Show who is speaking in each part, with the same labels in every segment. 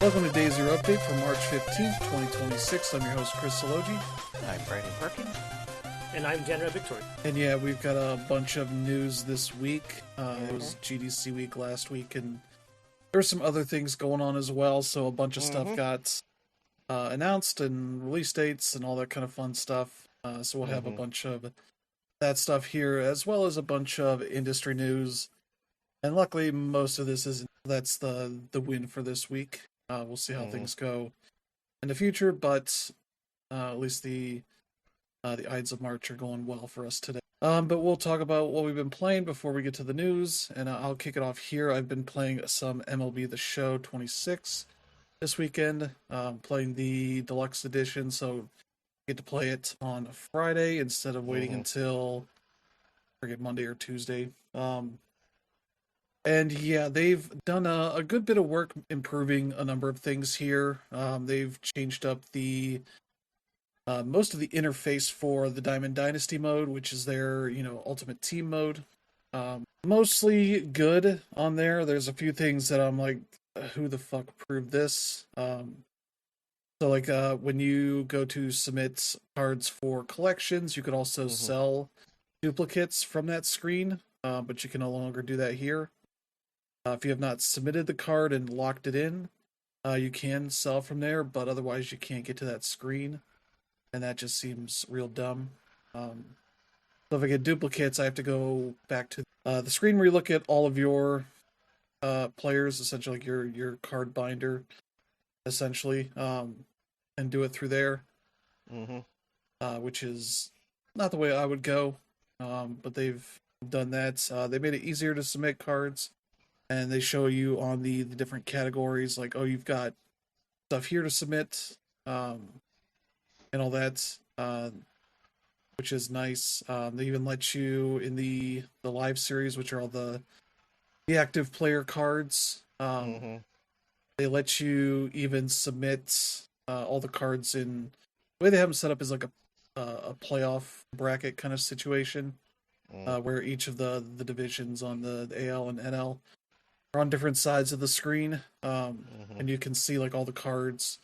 Speaker 1: Welcome to Day Zero Update for March 15th, 2026. I'm your host, Chris Sologi.
Speaker 2: I'm Brandon Perkins.
Speaker 3: And I'm General Victory.
Speaker 1: And yeah, we've got a bunch of news this week. It was GDC week last week, and there were some other things going on as well. So a bunch of stuff got announced and release dates and all that kind of fun stuff. So we'll have a bunch of that stuff here, as well as a bunch of industry news. And luckily, most of this that's the win for this week. We'll see how things go in the future, but at least the Ides of March are going well for us today. But we'll talk about what we've been playing before we get to the news, and I'll kick it off here. I've been playing some MLB The Show 26 this weekend, playing the deluxe edition, so I get to play it on Friday instead of waiting until I forget Monday or Tuesday. And yeah, they've done a good bit of work improving a number of things here. They've changed up the most of the interface for the Diamond Dynasty mode, which is their, Ultimate Team mode. Mostly good on there. There's a few things that I'm like, who the fuck approved this? So like when you go to submit cards for collections, you could also sell duplicates from that screen, but you can no longer do that here. If you have not submitted the card and locked it in, you can sell from there, but otherwise you can't get to that screen, and that just seems real dumb. So if I get duplicates, I have to go back to the screen where you look at all of your players, essentially like your card binder, essentially, and do it through there, which is not the way I would go, but they've done that. They made it easier to submit cards. And they show you on the different categories, like, oh, you've got stuff here to submit, and all that, which is nice. They even let you in the live series, which are all the active player cards. They let you even submit all the cards in. The way they have them set up is like a playoff bracket kind of situation, where each of the divisions on the AL and NL on different sides of the screen, and you can see like all the cards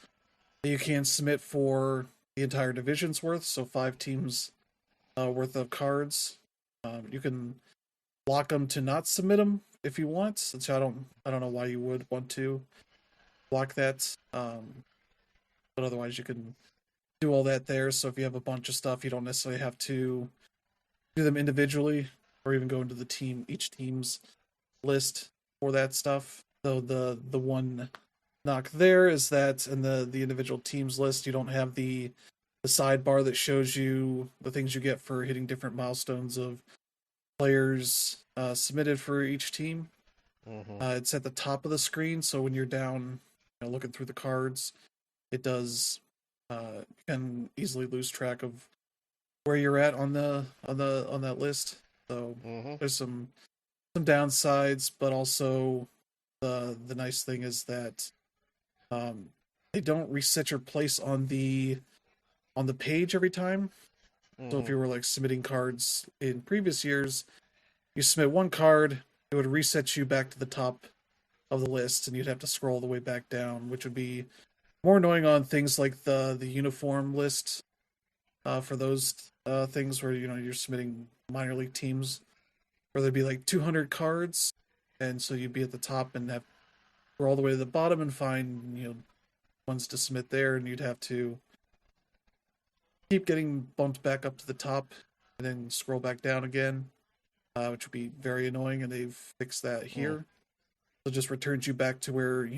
Speaker 1: that you can submit for the entire division's worth, so 5 teams worth of cards. You can block them to not submit them if you want, which I don't know why you would want to block that, but otherwise you can do all that there. So if you have a bunch of stuff, you don't necessarily have to do them individually or even go into each team's list for that stuff. So the one knock there is that in the individual teams list, you don't have the sidebar that shows you the things you get for hitting different milestones of players submitted for each team. It's at the top of the screen, so when you're down, looking through the cards, it does you can easily lose track of where you're at on that list. So there's some downsides, but also the nice thing is that they don't reset your place on the page every time. So if you were like submitting cards in previous years, you submit one card, it would reset you back to the top of the list, and you'd have to scroll the way back down, which would be more annoying on things like the uniform list for those things where you're submitting minor league teams, where there'd be like 200 cards, and so you'd be at the top and have to go all the way to the bottom and find ones to submit there, and you'd have to keep getting bumped back up to the top and then scroll back down again, which would be very annoying, and they've fixed that here. So it just returns you back to where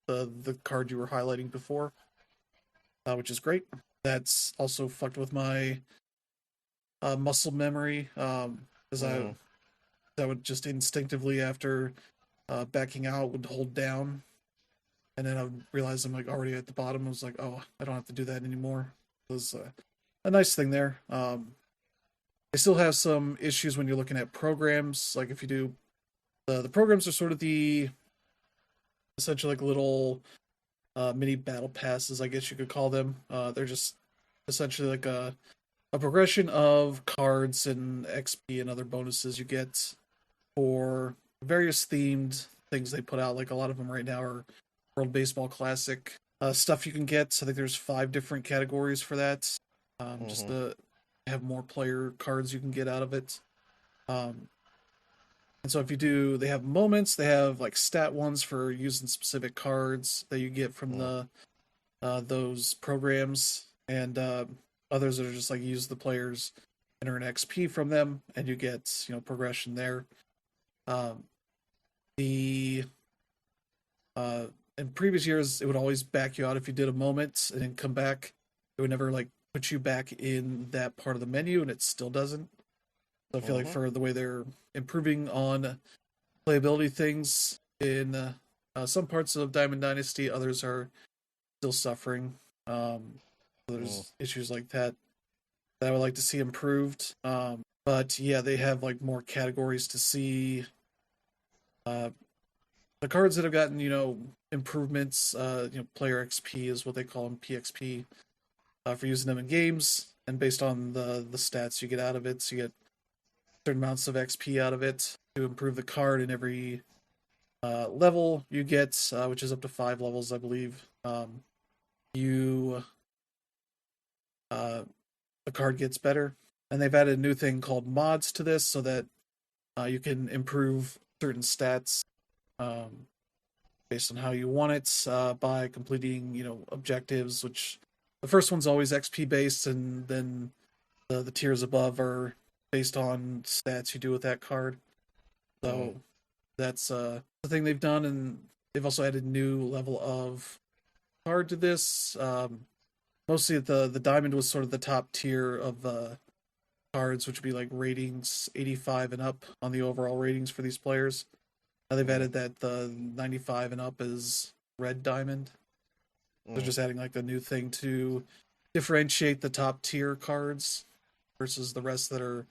Speaker 1: the card you were highlighting before, which is great. That's also fucked with my muscle memory, because I would just instinctively, after backing out, would hold down, and then I would realize I'm like already at the bottom. I was like, oh, I don't have to do that anymore. It was a nice thing there. They still have some issues when you're looking at programs. Like if you do, the programs are sort of essentially like little mini battle passes, I guess you could call them. They're just essentially like a progression of cards and XP and other bonuses you get for various themed things they put out. Like a lot of them right now are World Baseball Classic stuff you can get. So I think there's 5 different categories for that. Just
Speaker 2: Mhm.
Speaker 1: to have more player cards you can get out of it. Um, and so if you do, they have moments. They have like stat ones for using specific cards that you get from
Speaker 2: Mhm.
Speaker 1: the those programs, and others that are just like use the players and earn XP from them, and you get progression there. Um, the In previous years, it would always back you out if you did a moment and then come back. It would never like put you back in that part of the menu, and it still doesn't. So I feel like
Speaker 2: Mhm.
Speaker 1: for the way they're improving on playability things in some parts of Diamond Dynasty, others are still suffering. So
Speaker 2: Mhm.
Speaker 1: there's issues like that that I would like to see improved. But yeah, they have like more categories to see. Uh, the cards that have gotten improvements, player XP is what they call them, PXP, for using them in games, and based on the stats you get out of it, so you get certain amounts of XP out of it to improve the card in every level you get, which is up to 5 levels, I believe. You The card gets better, and they've added a new thing called mods to this, so that you can improve certain stats um, based on how you want it by completing objectives. Which the first one's always XP based, and then the tiers above are based on stats you do with that card.
Speaker 2: Mhm.
Speaker 1: So that's the thing they've done, and they've also added new level of card to this. Mostly the diamond was sort of the top tier of cards, which would be like ratings 85 and up on the overall ratings for these players. Now they've
Speaker 2: Mhm.
Speaker 1: added that the 95 and up is red diamond. So
Speaker 2: Mhm.
Speaker 1: just adding like a new thing to differentiate the top tier cards versus the rest that are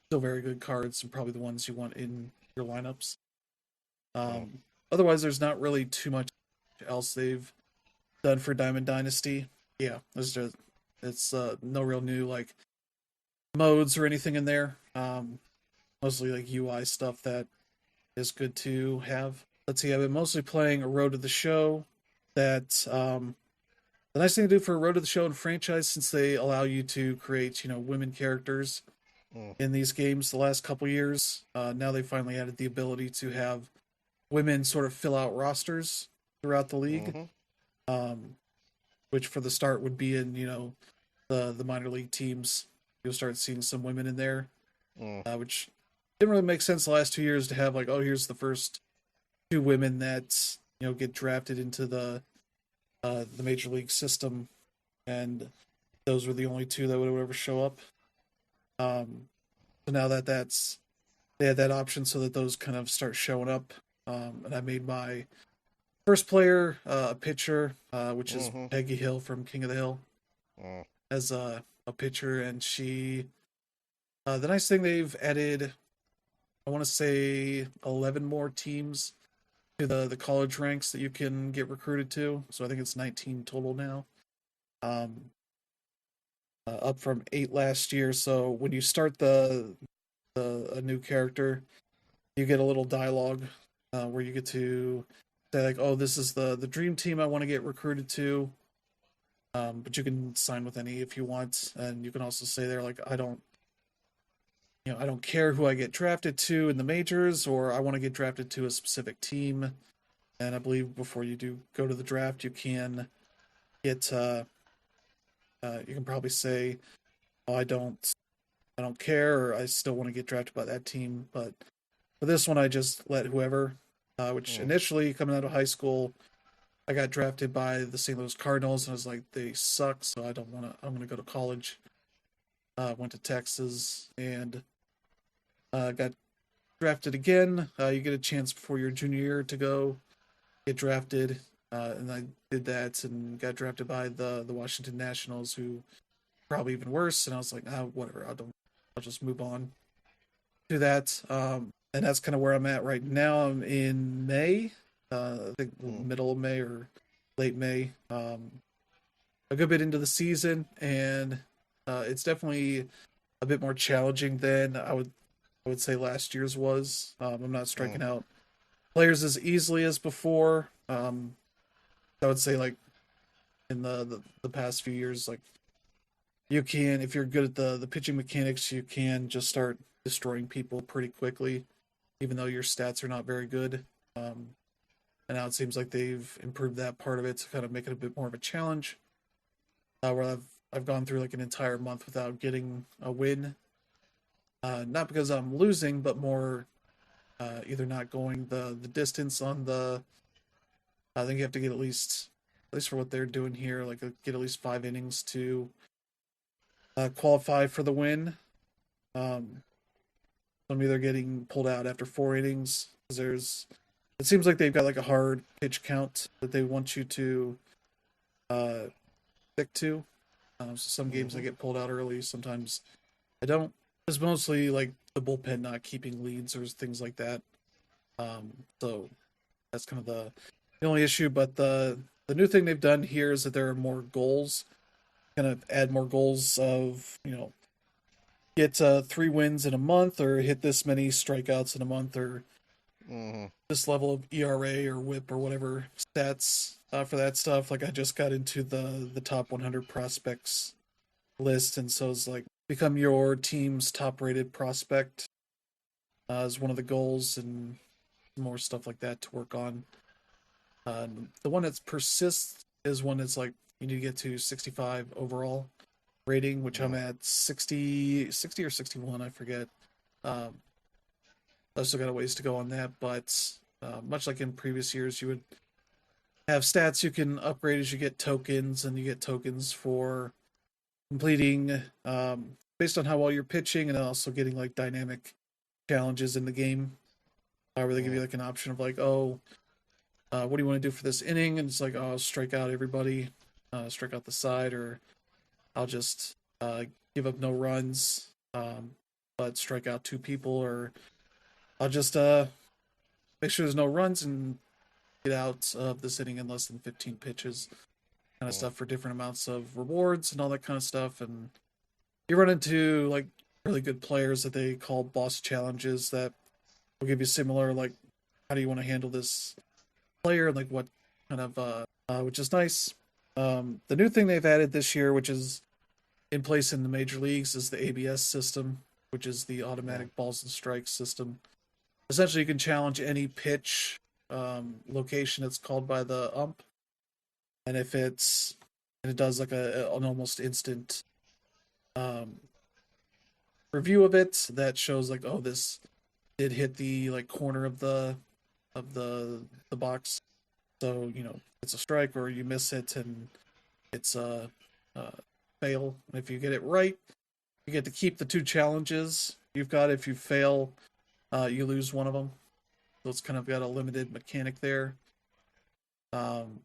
Speaker 1: still very good cards and probably the ones you want in your lineups.
Speaker 2: Mhm.
Speaker 1: Um, Otherwise, there's not really too much else they've done for Diamond Dynasty. Yeah, it's no real new like modes or anything in there. Mostly like UI stuff that is good to have. Let's see, I've been mostly playing a Road to the Show. That The nice thing to do for a Road to the Show and franchise, since they allow you to create women characters
Speaker 2: Mhm.
Speaker 1: in these games the last couple years. Now they finally added the ability to have women sort of fill out rosters throughout the league,
Speaker 2: Mhm.
Speaker 1: um, which for the start would be in the minor league teams. You'll start seeing some women in there,
Speaker 2: Mhm.
Speaker 1: which didn't really make sense the last 2 years to have like, oh, here's the first 2 women that get drafted into the major league system, and those were the only 2 that would ever show up. So now that they had that option, so that those kind of start showing up. And I made my first player a pitcher, which is
Speaker 2: Mhm.
Speaker 1: Peggy Hill from King of the Hill,
Speaker 2: Mhm.
Speaker 1: as a pitcher, and the nice thing they've added, I want to say 11 more teams to the college ranks that you can get recruited to. So I think it's 19 total now, um, up from 8 last year. So when you start a new character, you get a little dialogue where you get to say like, "Oh, this is the dream team I want to get recruited to." But you can sign with any if you want, and you can also say there like, I don't care who I get drafted to in the majors, or I want to get drafted to a specific team. And I believe before you do go to the draft, you can get you can probably say, "Oh, I don't care, or I still want to get drafted by that team." But for this one, I just let whoever. Which
Speaker 2: Mhm.
Speaker 1: initially coming out of high school, I got drafted by the St. Louis Cardinals, and I was like, they suck, so I don't want to. I'm going to go to college. Went to Texas and got drafted again. You get a chance before your junior year to go get drafted, and I did that and got drafted by the Washington Nationals, who probably even worse. And I was like, whatever. I'll just move on to that. And that's kind of where I'm at right now. I'm in May. I think
Speaker 2: Mhm.
Speaker 1: middle of May or late May. A good bit into the season, and it's definitely a bit more challenging than I would say last year's was. I'm not
Speaker 2: Mhm.
Speaker 1: striking out players as easily as before. I would say like in the past few years, like you can, if you're good at the pitching mechanics, you can just start destroying people pretty quickly, even though your stats are not very good. And now it seems like they've improved that part of it to kind of make it a bit more of a challenge. Where I've gone through like an entire month without getting a win, not because I'm losing, but more either not going the distance on the. I think you have to get at least for what they're doing here, like get at least 5 innings to qualify for the win. Um, I'm either getting pulled out after 4 innings because there's. It seems like they've got like a hard pitch count that they want you to uh, stick to. So some games I
Speaker 2: Mm-hmm.
Speaker 1: get pulled out early. Sometimes I don't. It's mostly like the bullpen not keeping leads or things like that. So that's kind of the only issue. But the new thing they've done here is that there are more goals. Kind of add more goals of get 3 wins in a month or hit this many strikeouts in a month or
Speaker 2: Mm-hmm.
Speaker 1: this level of ERA or WHIP or whatever stats for that stuff. Like I just got into the top 100 prospects list, and so it's like become your team's top rated prospect is one of the goals, and more stuff like that to work on. The one that persists is one that's like you need to get to 65 overall rating, which I'm at 60 or 61, I forget. Um, I've still got a ways to go on that, but much like in previous years, you would have stats you can upgrade as you get tokens, and you get tokens for completing based on how well you're pitching, and also getting like dynamic challenges in the game, where they give you like an option of like, oh, what do you want to do for this inning? And it's like, oh, I'll strike out everybody, strike out the side, or I'll just give up no runs, but strike out 2 people, or I'll just make sure there's no runs and get out of this inning in less than 15 pitches, kind of stuff for different amounts of rewards and all that kind of stuff. And you run into like really good players that they call boss challenges that will give you similar like, how do you want to handle this player, like what kind of which is nice. The new thing they've added this year, which is in place in the major leagues, is the ABS system, which is the automatic balls and strikes system. Essentially, you can challenge any pitch location that's called by the ump, and if it's and it does like an almost instant um, review of it that shows like, oh, this did hit the like corner of the box, so it's a strike, or you miss it and it's a fail. And if you get it right, you get to keep the 2 challenges you've got. If you fail, you lose one of them. So it's kind of got a limited mechanic there. Um,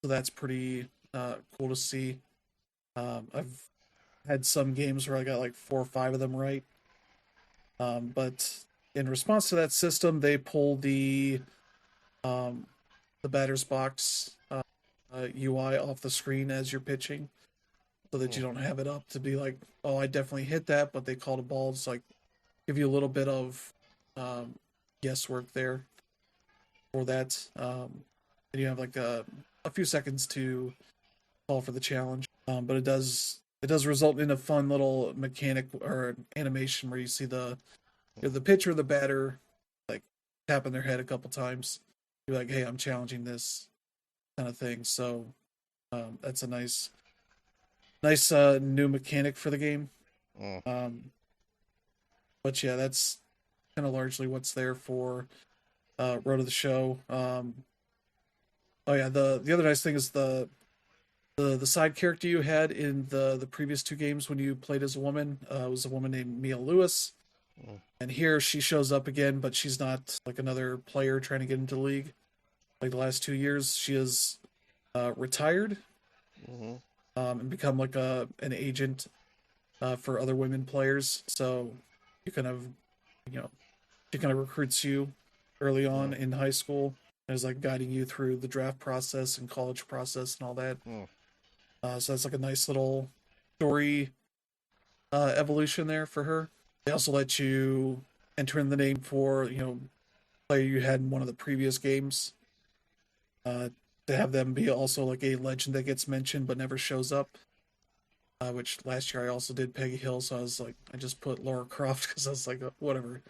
Speaker 1: so that's pretty cool to see. I've had some games where I got like 4 or 5 of them right. But in response to that system, they pull um, the batter's box UI off the screen as you're pitching, so that you don't have it up to be like, oh, I definitely hit that, but they called a ball. It's like give you a little bit of um, guesswork there for that. And you have like a few seconds to call for the challenge. But it does result in a fun little mechanic or animation where you see the pitcher, the batter, like tapping their head a couple times. You're like, hey, I'm challenging this kind of thing. So that's a nice new mechanic for the game.
Speaker 2: Mm.
Speaker 1: Um, but yeah, that's kind of largely what's there for Road to the Show. Oh yeah, the other nice thing is the side character you had in the previous 2 games when you played as a woman was a woman named Mia Lewis, and here she shows up again, but she's not like another player trying to get into the league. Like the last 2 years, she is retired
Speaker 2: Mm-hmm.
Speaker 1: and become like an agent for other women players. So you kind of you know she kind of recruits you early on in high school and is like guiding you through the draft process and college process and all that.
Speaker 2: Mm.
Speaker 1: So that's like a nice little story evolution there for her. They also let you enter in the name for player you had in one of the previous games. Uh, to have them be also like a legend that gets mentioned but never shows up. Which last year I also did Peggy Hill, so I was like, I just put Laura Croft because I was like, whatever, it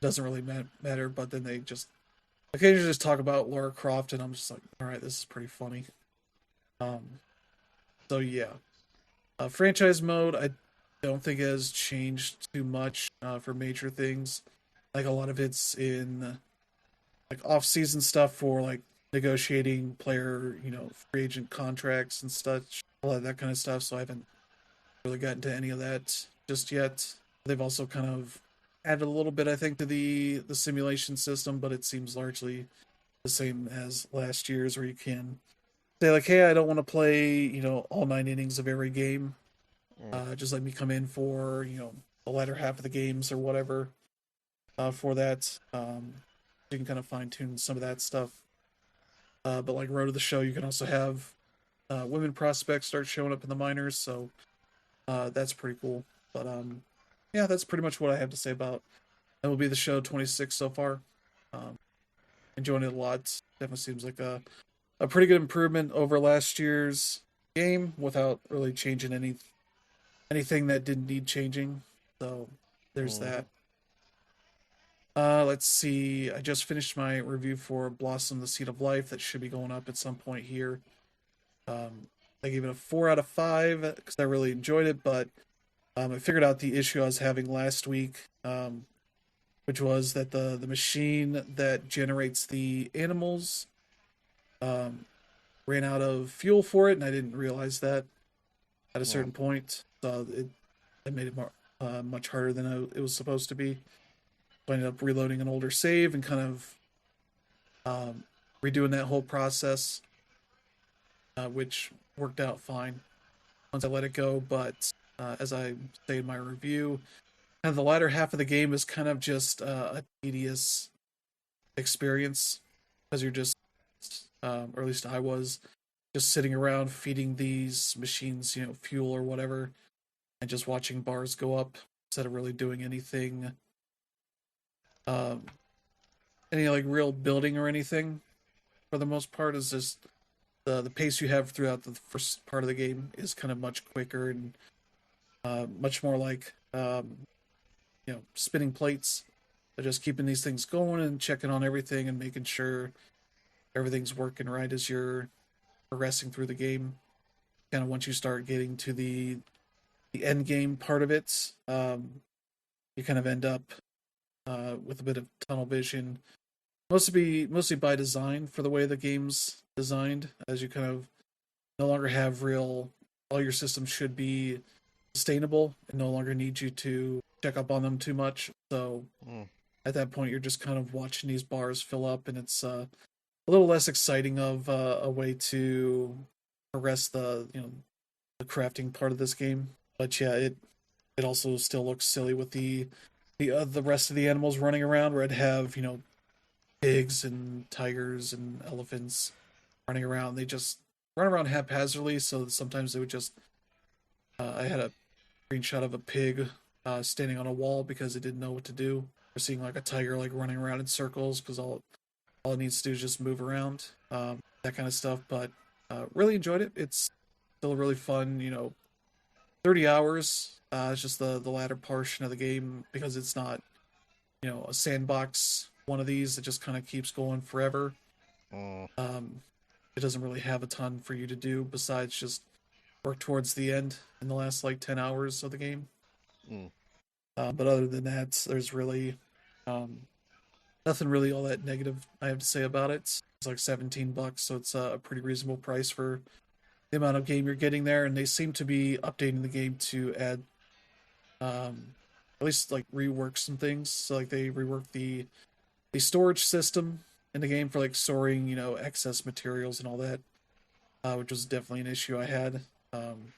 Speaker 1: doesn't really matter. But then they just occasionally just talk about Laura Croft, and I'm just like, all right, this is pretty funny. Um, so yeah, franchise mode I don't think has changed too much for major things. Like a lot of it's in like off-season stuff for like negotiating player, free agent contracts and such, all of that kind of stuff. So I haven't really gotten to any of that just yet. They've also kind of added a little bit, I think, to the simulation system, but it seems largely the same as last year's, where you can say like, "Hey, I don't want to play, all 9 innings of every game.
Speaker 2: Mm.
Speaker 1: Just let me come in for the latter half of the games or whatever." For that, you can kind of fine tune some of that stuff. But like Road to the Show, you can also have women prospects start showing up in the minors, so that's pretty cool. But yeah, that's pretty much what I have to say about MLB The Show 26 so far. Um, enjoying it a lot. Definitely seems like a pretty good improvement over last year's game without really changing anything that didn't need changing. So there's
Speaker 2: Mm-hmm.
Speaker 1: that. Let's see. I just finished my review for Blossom: The Seed of Life. That should be going up at some point here. I gave it a 4 out of 5 because I really enjoyed it, but I figured out the issue I was having last week, which was that the machine that generates the animals um, ran out of fuel for it, and I didn't realize that at a
Speaker 2: Mm.
Speaker 1: certain point. So it made it more much harder than it was supposed to be. So I ended up reloading an older save and kind of um, redoing that whole process, which worked out fine once I let it go. But as I say in my review, kind of the latter half of the game is kind of just a tedious experience because you're just, or at least I was, just sitting around feeding these machines, fuel or whatever, and just watching bars go up instead of really doing anything, um, any like real building or anything. For the most part, is just the pace you have throughout the first part of the game is kind of much quicker and much more like spinning plates. So just keeping these things going and checking on everything and making sure everything's working right as you're progressing through the game. Kind of once you start getting to the end game part of it, you kind of end up with a bit of tunnel vision. Mostly by design for the way the game's designed, as you kind of no longer have real. All your systems should be sustainable and no longer need you to check up on them too much. So
Speaker 2: Mm.
Speaker 1: at that point, you're just kind of watching these bars fill up, and it's a little less exciting of a way to progress the crafting part of this game. But yeah, it also still looks silly with the rest of the animals running around, where I'd have pigs and tigers and elephants running around. They just run around haphazardly, so sometimes they would just. I had a screenshot of a pig standing on a wall because it didn't know what to do. Or seeing like a tiger like running around in circles because all it needs to do is just move around, that kind of stuff. But really enjoyed it. It's still really fun. 30 hours. It's just the latter portion of the game because it's not a sandbox one of these that just kind of keeps going forever.
Speaker 2: Mm.
Speaker 1: Um, it doesn't really have a ton for you to do besides just work towards the end in the last like 10 hours of the game.
Speaker 2: Mm.
Speaker 1: But other than that, there's really um, nothing really all that negative I have to say about it. It's like $17, so it's a pretty reasonable price for the amount of game you're getting there. And they seem to be updating the game to add, at least like rework some things. So like they reworked the storage system in the game for like storing excess materials and all that, which was definitely an issue I had. Um,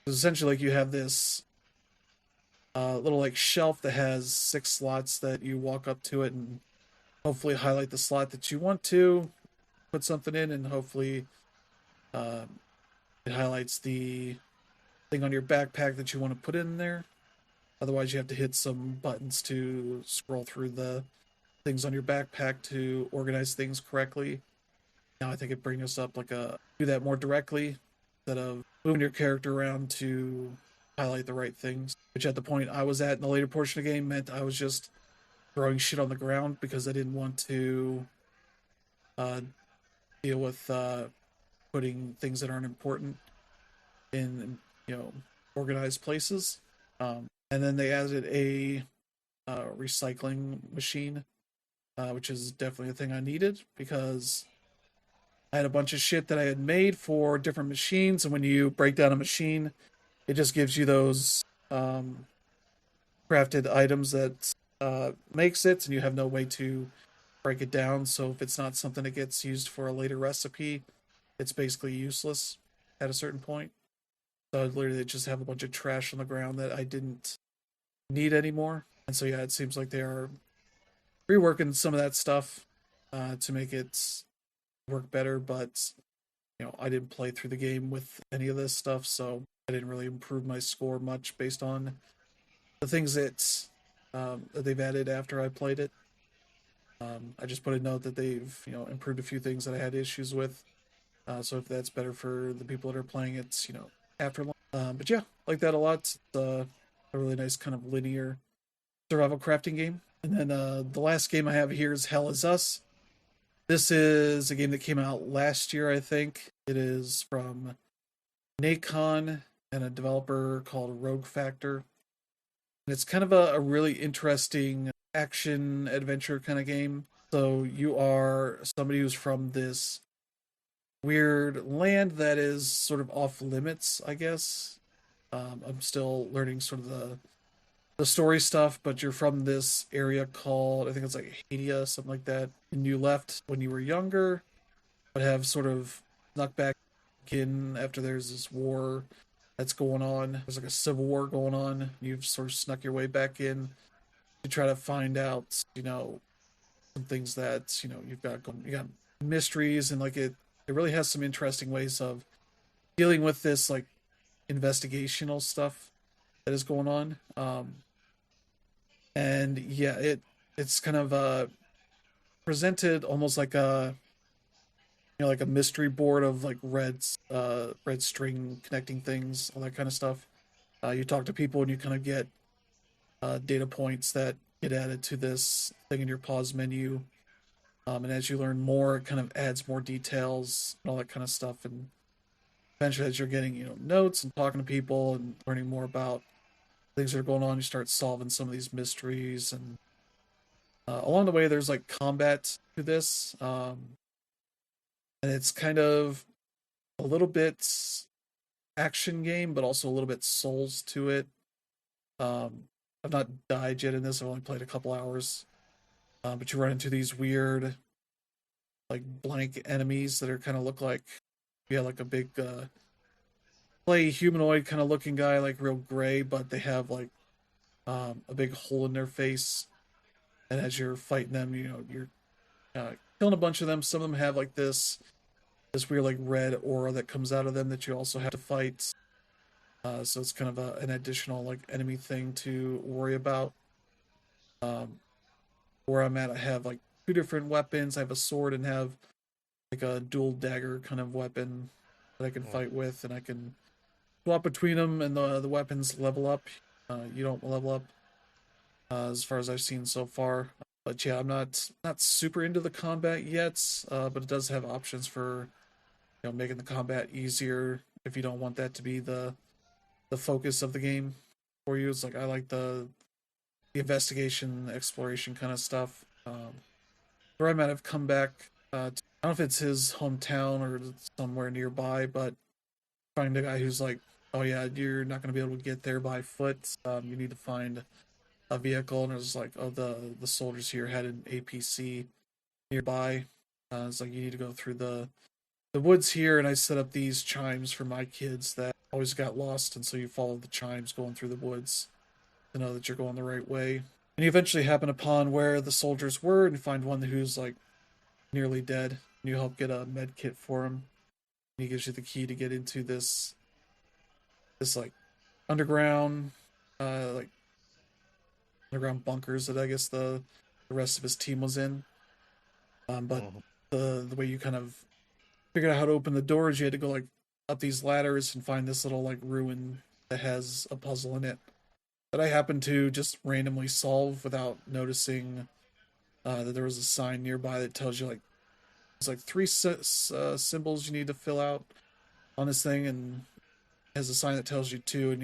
Speaker 1: 'Cause essentially like you have this little like shelf that has 6 slots that you walk up to it and hopefully highlight the slot that you want to put something in, and hopefully um, it highlights the thing on your backpack that you want to put in there. Otherwise, you have to hit some buttons to scroll through the things on your backpack to organize things correctly. now I think it brings us up like a do that more directly instead of moving your character around to highlight the right things. Which at the point I was at in the later portion of the game meant I was just throwing shit on the ground because I didn't want to uh, deal with putting things that aren't important in organized places. And then they added a recycling machine, which is definitely a thing I needed because I had a bunch of shit that I had made for different machines, and when you break down a machine, it just gives you those um, crafted items that makes it, and you have no way to break it down. So if it's not something that gets used for a later recipe, it's basically useless at a certain point. So I literally just have a bunch of trash on the ground that I didn't need anymore. And so yeah, it seems like they are reworking some of that stuff to make it work better. But I didn't play through the game with any of this stuff, so I didn't really improve my score much based on the things that they've added after I played it. I just put a note that they've improved a few things that I had issues with. So if that's better for the people that are playing it, after. But yeah, like that a lot. It's a really nice kind of linear survival crafting game. And then the last game I have here is Hell Is Us. This is a game that came out last year, I think. It is from Nacon and a developer called Rogue Factor. And it's kind of a really interesting action adventure kind of game. So you are somebody who's from this weird land that is sort of off limits, I guess. I'm still learning sort of the story stuff, but you're from this area called, I think it's like Hadia, something like that. And you left when you were younger, but have sort of snuck back in after there's this war that's going on. There's like a civil war going on. You've sort of snuck your way back in to try to find out, some things that, you've got going. You got mysteries, and like it really has some interesting ways of dealing with this like investigational stuff that is going on. And yeah, it's kind of presented almost like a like a mystery board of like red string connecting things, all that kind of stuff. You talk to people and you kind of get data points that get added to this thing in your pause menu. And as you learn more, it kind of adds more details and all that kind of stuff. And eventually, as you're getting notes and talking to people and learning more about things that are going on, you start solving some of these mysteries. And along the way, there's like combat to this, and it's kind of a little bit action game, but also a little bit Souls to it. Um, I've not died yet in this. I've only played a couple hours, but you run into these weird, like blank enemies that are kind of look like, yeah, like a big play humanoid kind of looking guy, like real gray, but they have like a big hole in their face. And as you're fighting them, you're killing a bunch of them. Some of them have like this weird like red aura that comes out of them that you also have to fight. So it's kind of an additional like enemy thing to worry about. Um, where I'm at, I have like two different weapons. I have a sword and have like a dual dagger kind of weapon that I can
Speaker 2: Mm.
Speaker 1: fight with, and I can swap between them. And the weapons level up. You don't level up as far as I've seen so far. But yeah, I'm not super into the combat yet. But it does have options for making the combat easier if you don't want that to be the focus of the game for you. It's like I like the investigation, exploration kind of stuff. Where I might have come back. I don't know if it's his hometown or somewhere nearby, but find a guy who's like, "Oh yeah, you're not going to be able to get there by foot. You need to find a vehicle." And it was like, "Oh, the soldiers here had an APC nearby." It's like you need to go through the woods here, and I set up these chimes for my kids that always got lost, and so you follow the chimes going through the woods to know that you're going the right way. And you eventually happen upon where the soldiers were, and you find one who's like nearly dead. And you help get a med kit for him. And he gives you the key to get into this like underground, like underground bunkers that I guess the rest of his team was in. But
Speaker 2: Mhm.
Speaker 1: the way you kind of figured out how to open the doors, you had to go like up these ladders and find this little like ruin that has a puzzle in it that I happened to just randomly solve without noticing that there was a sign nearby that tells you like it's like three symbols you need to fill out on this thing, and has a sign that tells you two, and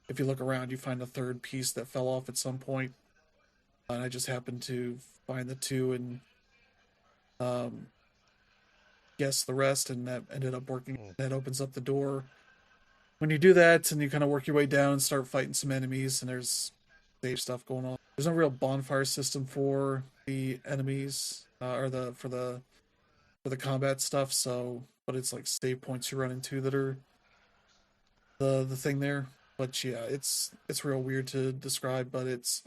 Speaker 1: if you look around, you find a third piece that fell off at some point. And I just happened to find the two and um, guess the rest, and that ended up working.
Speaker 2: Mm,
Speaker 1: That opens up the door. When you do that, and you kind of work your way down and start fighting some enemies, and there's safe stuff going on. There's no real bonfire system for the enemies or the combat stuff. So, but it's like save points you run into that are the thing there. But yeah, it's real weird to describe, but it's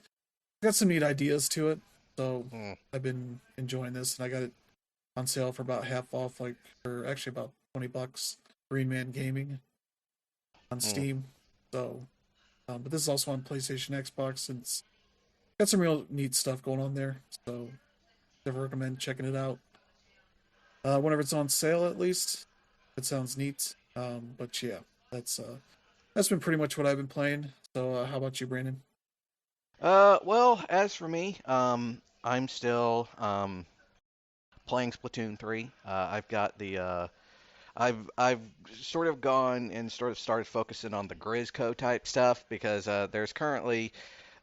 Speaker 1: got some neat ideas to it. So
Speaker 2: mm,
Speaker 1: I've been enjoying this, and I got it on sale for about half off, like or actually about $20. Green Man Gaming on
Speaker 2: mm,
Speaker 1: Steam. So, but this is also on PlayStation, Xbox, and it's got some real neat stuff going on there. So, never recommend checking it out. Whenever it's on sale, at least. It sounds neat. But yeah, that's been pretty much what I've been playing. So, how about you, Brandon?
Speaker 2: well, as for me, I'm still playing Splatoon 3. I've got the I've sort of gone and sort of started focusing on the Grizco type stuff because there's currently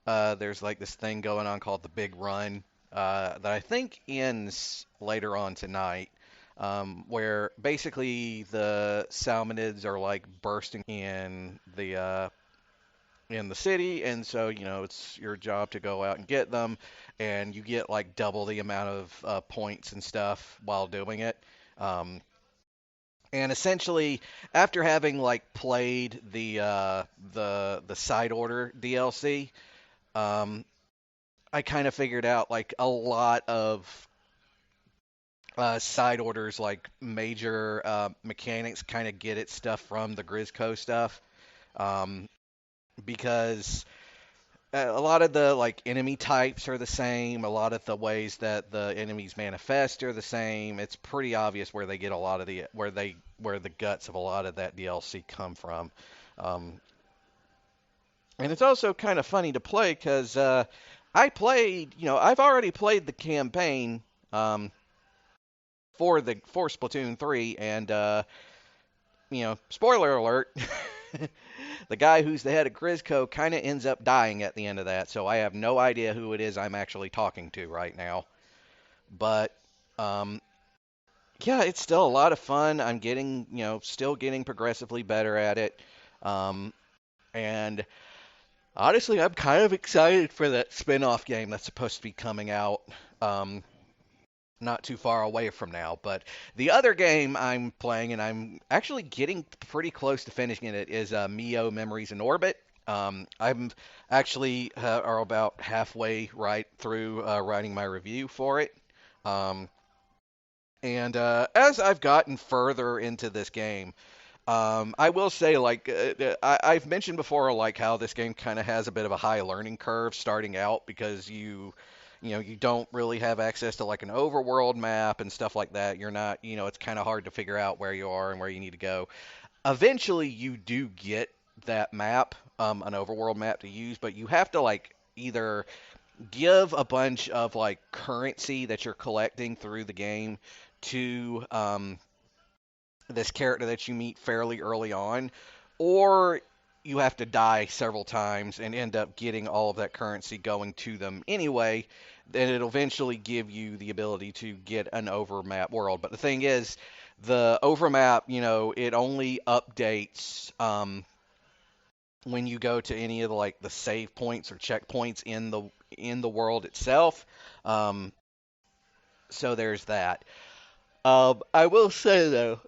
Speaker 2: there's like this thing going on called the Big Run that I think ends later on tonight. Where basically the Salmonids are like bursting in the city, and so it's your job to go out and get them, and you get like double the amount of points and stuff while doing it. Um, and essentially, after having like played the side order DLC, um, I kind of figured out like a lot of side orders, like major mechanics, kind of get its stuff from the Grizco stuff. Um, because a lot of the like enemy types are the same. A lot of the ways that the enemies manifest are the same. It's pretty obvious where they get a lot of where the guts of a lot of that DLC come from. Um, and it's also kind of funny to play because I've already played the campaign um, for Splatoon 3, and spoiler alert. The guy who's the head of Grizco kind of ends up dying at the end of that, so I have no idea who it is I'm actually talking to right now. But um, yeah, it's still a lot of fun. I'm still getting progressively better at it. Um, and honestly, I'm kind of excited for that spin-off game that's supposed to be coming out. Um, not too far away from now. But the other game I'm playing, and I'm actually getting pretty close to finishing it, is Mio Memories in Orbit. I'm actually are about halfway right through writing my review for it. Um, and as I've gotten further into this game, I will say, like, I've mentioned before, like how this game kind of has a bit of a high learning curve starting out because you don't really have access to like an overworld map and stuff like that. You're not, it's kind of hard to figure out where you are and where you need to go. Eventually, you do get that map, an overworld map to use, but you have to like either give a bunch of like currency that you're collecting through the game to this character that you meet fairly early on, or you have to die several times and end up getting all of that currency going to them anyway. Then it'll eventually give you the ability to get an overmap world. But the thing is, the overmap, it only updates when you go to any of the save points or checkpoints in the world itself. Um, so there's that. I will say though,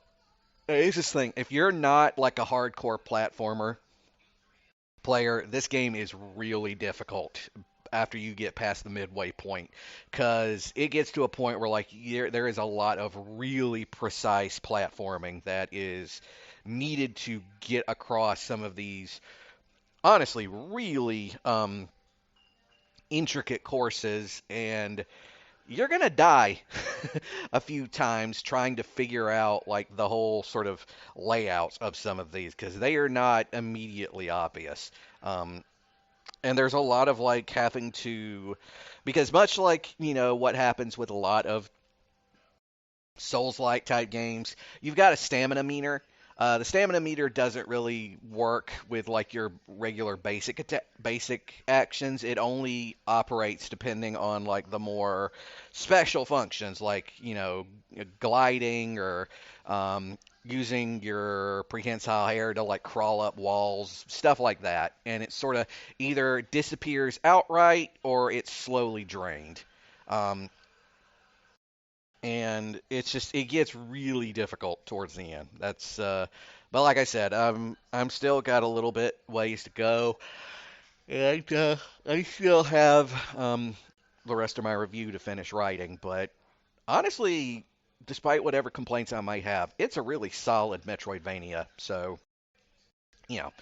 Speaker 2: here's this thing. If you're not like a hardcore platformer player, this game is really difficult after you get past the midway point because it gets to a point where like there is a lot of really precise platforming that is needed to get across some of these honestly really intricate courses, and you're gonna die a few times trying to figure out like the whole sort of layouts of some of these because they are not immediately obvious. Um, and there's a lot of like having to, because much like what happens with a lot of Souls-like type games, you've got a stamina meter. The stamina meter doesn't really work with like your regular basic actions. It only operates depending on like the more special functions, like gliding or using your prehensile hair to like crawl up walls, stuff like that. And it sort of either disappears outright or it's slowly drained. Um, and it gets really difficult towards the end. But like I said, I'm still got a little bit ways to go, and I still have the rest of my review to finish writing. But honestly, despite whatever complaints I might have, it's a really solid Metroidvania. So you know,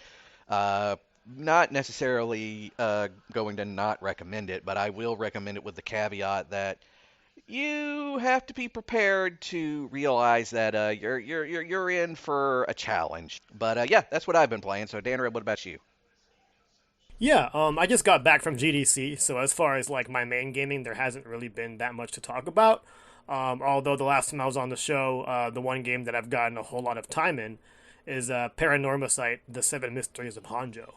Speaker 2: uh, not necessarily going to not recommend it, but I will recommend it with the caveat that you have to be prepared to realize that you're in for a challenge. But yeah, that's what I've been playing. So Dan, what about you?
Speaker 3: Yeah, I just got back from GDC, so as far as like my main gaming, there hasn't really been that much to talk about. Although the last time I was on the show, the one game that I've gotten a whole lot of time in is Paranormasight: The Seven Mysteries of Hanjo.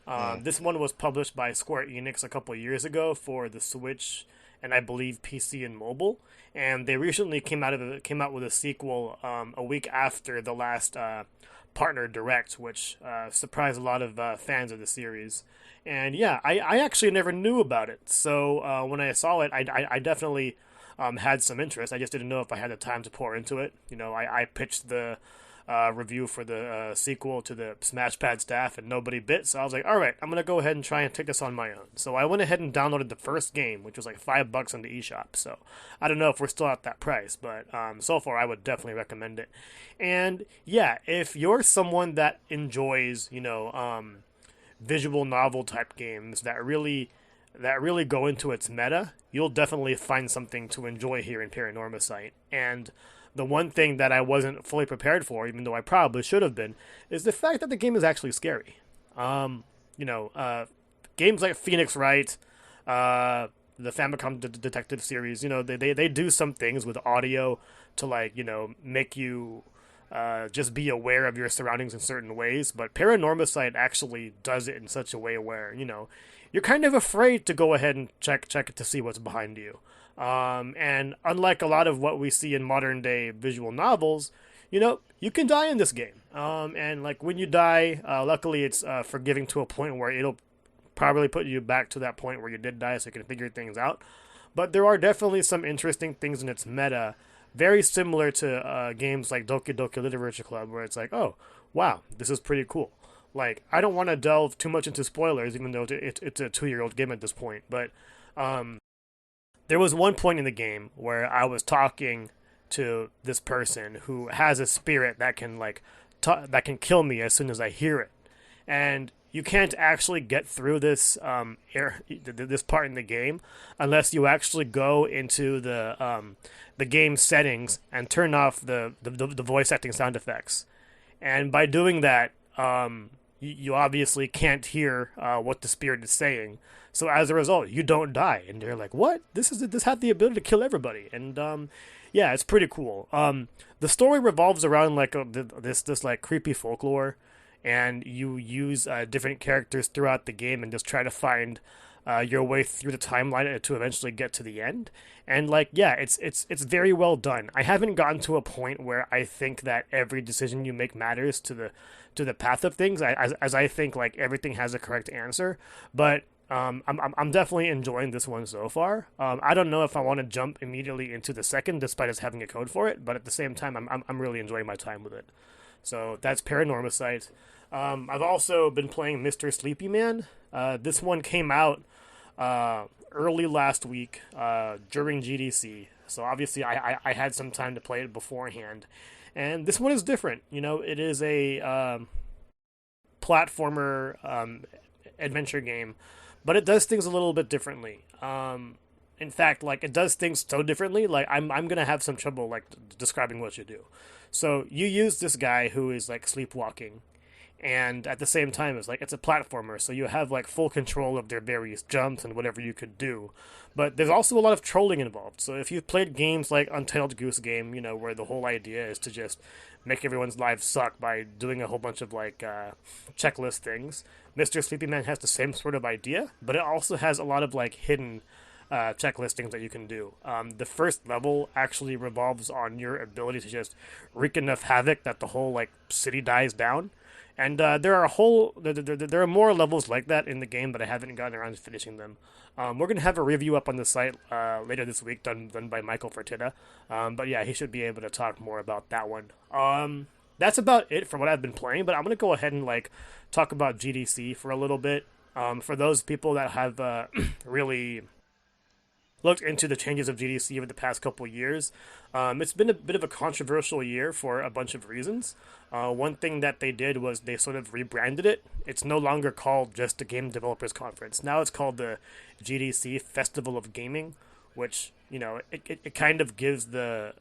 Speaker 2: Mm,
Speaker 3: This one was published by Square Enix a couple of years ago for the Switch and I believe PC and mobile. And they recently came out with a sequel a week after the last partner direct, which surprised a lot of fans of the series. And yeah, I actually never knew about it. So when I saw it, I definitely had some interest. I just didn't know if I had the time to pour into it. I pitched the review for the sequel to the SmashPad staff, and nobody bit. So I was like, all right, I'm gonna go ahead and try and take this on my own. So I went ahead and downloaded the first game, which was like $5 on the eShop. So I don't know if we're still at that price, but so far I would definitely recommend it. And yeah, if you're someone that enjoys, visual novel type games that really go into its meta, you'll definitely find something to enjoy here in Paranormasight. And the one thing that I wasn't fully prepared for, even though I probably should have been, is the fact that the game is actually scary. Um, you know, games like Phoenix Wright, the Famicom Detective series, they do some things with audio to like, make you just be aware of your surroundings in certain ways. But Paranormasight actually does it in such a way where, you're kind of afraid to go ahead and check it to see what's behind you. And unlike a lot of what we see in modern day visual novels, you can die in this game. And like when you die, luckily it's forgiving to a point where it'll probably put you back to that point where you did die so you can figure things out. But there are definitely some interesting things in its meta, very similar to games like Doki Doki Literature Club, where it's like, oh, wow, this is pretty cool. Like, I don't want to delve too much into spoilers, even though it's a 2-year-old game at this point, but um, there was one point in the game where I was talking to this person who has a spirit that can that can kill me as soon as I hear it, and you can't actually get through this part in the game unless you actually go into the game settings and turn off the voice acting sound effects. And by doing that, you obviously can't hear what the spirit is saying. So as a result, you don't die, and you're like, "What? This had the ability to kill everybody." And yeah, it's pretty cool. The story revolves around like this like creepy folklore, and you use different characters throughout the game and just try to find your way through the timeline to eventually get to the end. And like, yeah, it's very well done. I haven't gotten to a point where I think that every decision you make matters to the path of things. As I think like everything has a correct answer, but I'm definitely enjoying this one so far. I don't know if I want to jump immediately into the second, despite us having a code for it. But at the same time, I'm really enjoying my time with it. So that's Paranormasight. I've also been playing Mr. Sleepy Man. This one came out early last week during GDC. So obviously I had some time to play it beforehand. And this one is different. It is a platformer adventure game, but it does things a little bit differently. in fact, like it does things so differently. Like I'm gonna have some trouble like describing what you do. So you use this guy who is like sleepwalking, and at the same time it's a platformer, so you have like full control of their various jumps and whatever you could do. But there's also a lot of trolling involved. So if you've played games like Untitled Goose Game, where the whole idea is to just make everyone's lives suck by doing a whole bunch of like checklist things, Mr. Sleepy Man has the same sort of idea, but it also has a lot of like hidden checklist things that you can do. The first level actually revolves on your ability to just wreak enough havoc that the whole like city dies down. And there are more levels like that in the game, but I haven't gotten around to finishing them. We're gonna have a review up on the site later this week, done by Michael Fertitta. But yeah, he should be able to talk more about that one. That's about it for what I've been playing. But I'm gonna go ahead and like talk about GDC for a little bit. For those people that have really looked into the changes of GDC over the past couple of years. It's been a bit of a controversial year for a bunch of reasons. One thing that they did was they sort of rebranded it. It's no longer called just the Game Developers Conference. Now it's called the GDC Festival of Gaming, which, it kind of gives the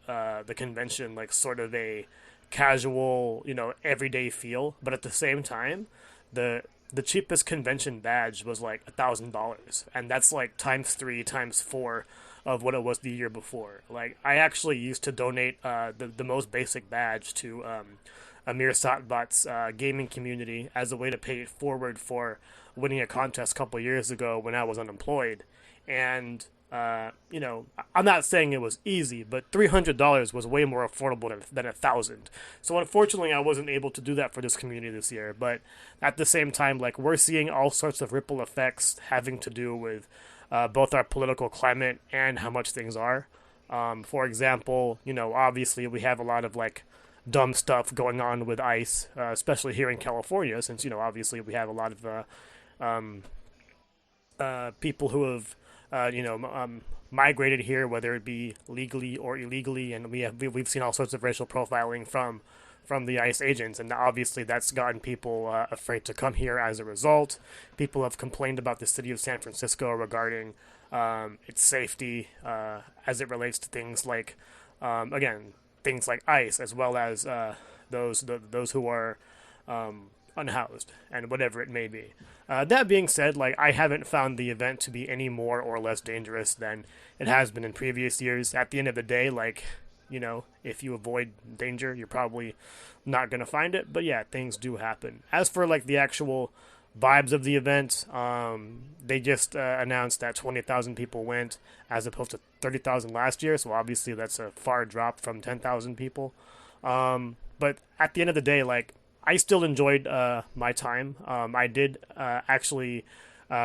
Speaker 3: convention like sort of a casual, everyday feel. But at the same time, the cheapest convention badge was like $1,000, and that's like times 3 times 4 of what it was the year before. Like I actually used to donate the most basic badge to Amir Satbat's gaming community as a way to pay it forward for winning a contest a couple years ago when I was unemployed. And I'm not saying it was easy, but $300 was way more affordable than 1,000. So unfortunately, I wasn't able to do that for this community this year. But at the same time, like we're seeing all sorts of ripple effects having to do with both our political climate and how much things are. For example, obviously we have a lot of like dumb stuff going on with ICE, especially here in California, since obviously we have a lot of people who have migrated here, whether it be legally or illegally, and we've seen all sorts of racial profiling from the ICE agents, and obviously that's gotten people afraid to come here as a result. People have complained about the city of San Francisco regarding its safety as it relates to things like, again, things like ICE, as well as those who are unhoused and whatever it may be. That being said, like I haven't found the event to be any more or less dangerous than it has been in previous years. At the end of the day, like if you avoid danger, you're probably not gonna find it. But yeah, things do happen. As for like the actual vibes of the event, they just announced that 20,000 people went as opposed to 30,000 last year. So obviously that's a far drop from 10,000 people. But at the end of the day, like I still enjoyed my time. I did actually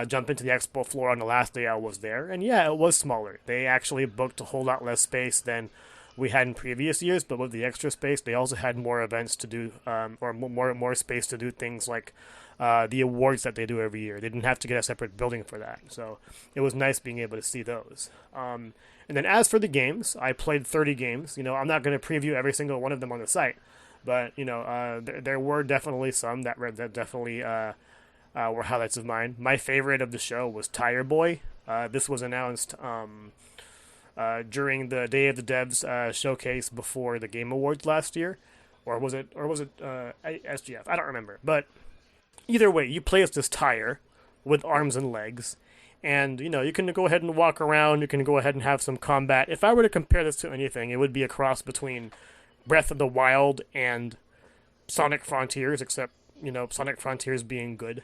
Speaker 3: jump into the expo floor on the last day I was there, and yeah, it was smaller. They actually booked a whole lot less space than we had in previous years, but with the extra space, they also had more events to do, or more space to do things like the awards that they do every year. They didn't have to get a separate building for that, so it was nice being able to see those. And then as for the games, I played 30 games. I'm not going to preview every single one of them on the site. But there were definitely some that definitely were highlights of mine. My favorite of the show was Tire Boy. This was announced during the Day of the Devs showcase before the Game Awards last year, or was it SGF? I don't remember. But either way, you play as this tire with arms and legs, and you can go ahead and walk around. You can go ahead and have some combat. If I were to compare this to anything, it would be a cross between Breath of the Wild and Sonic Frontiers, except Sonic Frontiers being good.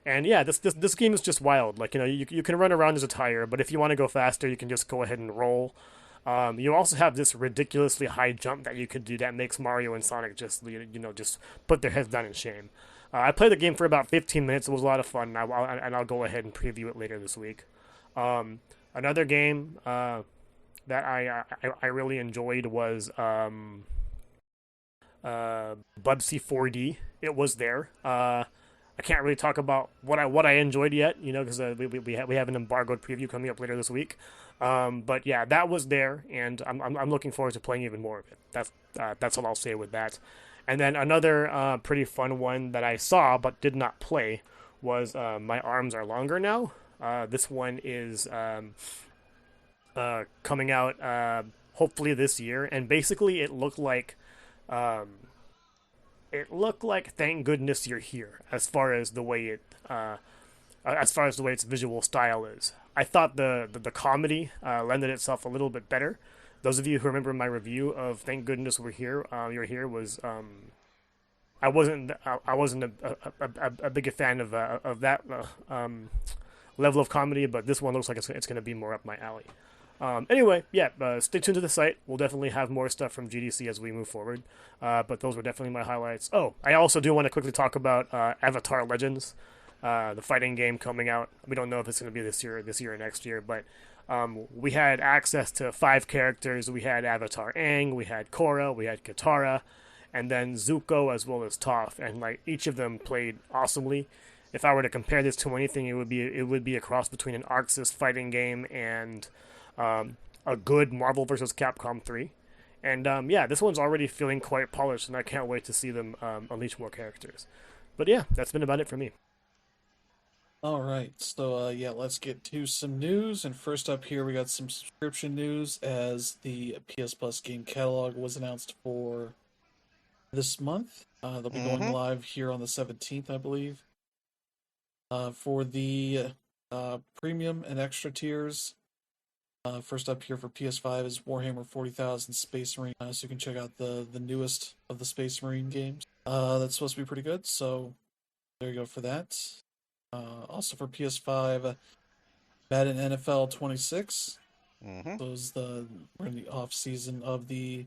Speaker 3: And yeah, this game is just wild. Like you can run around as a tire, but if you want to go faster, you can just go ahead and roll. You also have this ridiculously high jump that you could do that makes Mario and Sonic just just put their heads down in shame. I played the game for about 15 minutes. It was a lot of fun, and I'll go ahead and preview it later this week. Another game that I really enjoyed was Bubsy 4D. It was there. I can't really talk about what I enjoyed yet, because we have an embargoed preview coming up later this week. But yeah, that was there, and I'm looking forward to playing even more of it. That's all I'll say with that. And then another pretty fun one that I saw but did not play was My Arms Are Longer Now. This one is coming out hopefully this year, and basically um, it looked like thank goodness you're here as far as the way its visual style is. I thought the comedy lended itself a little bit better. Those of you who remember my review of Thank Goodness You're Here was I wasn't a big fan of that level of comedy, but this one looks like it's going to be more up my alley. Anyway, yeah, stay tuned to the site. We'll definitely have more stuff from GDC as we move forward. But those were definitely my highlights. Oh, I also do want to quickly talk about Avatar Legends, the fighting game coming out. We don't know if it's going to be this year or next year, but we had access to 5 characters. We had Avatar Aang, we had Korra, we had Katara, and then Zuko as well as Toph, and like each of them played awesomely. If I were to compare this to anything, it would be a cross between an Arxis fighting game and a good Marvel vs. Capcom 3. And yeah, this one's already feeling quite polished, and I can't wait to see them unleash more characters. But yeah, that's been about it for me.
Speaker 1: All right, so yeah, let's get to some news. And first up here, we got some subscription news as the PS Plus game catalog was announced for this month. They'll be going
Speaker 2: Mm-hmm.
Speaker 1: live here on the 17th, I believe. For the premium and extra tiers, first up here for PS5 is Warhammer 40,000 Space Marine. So you can check out the newest of the Space Marine games. That's supposed to be pretty good, so there you go for that. Also for PS5, Madden NFL 26.
Speaker 2: Mm-hmm.
Speaker 1: So we're in the off season of the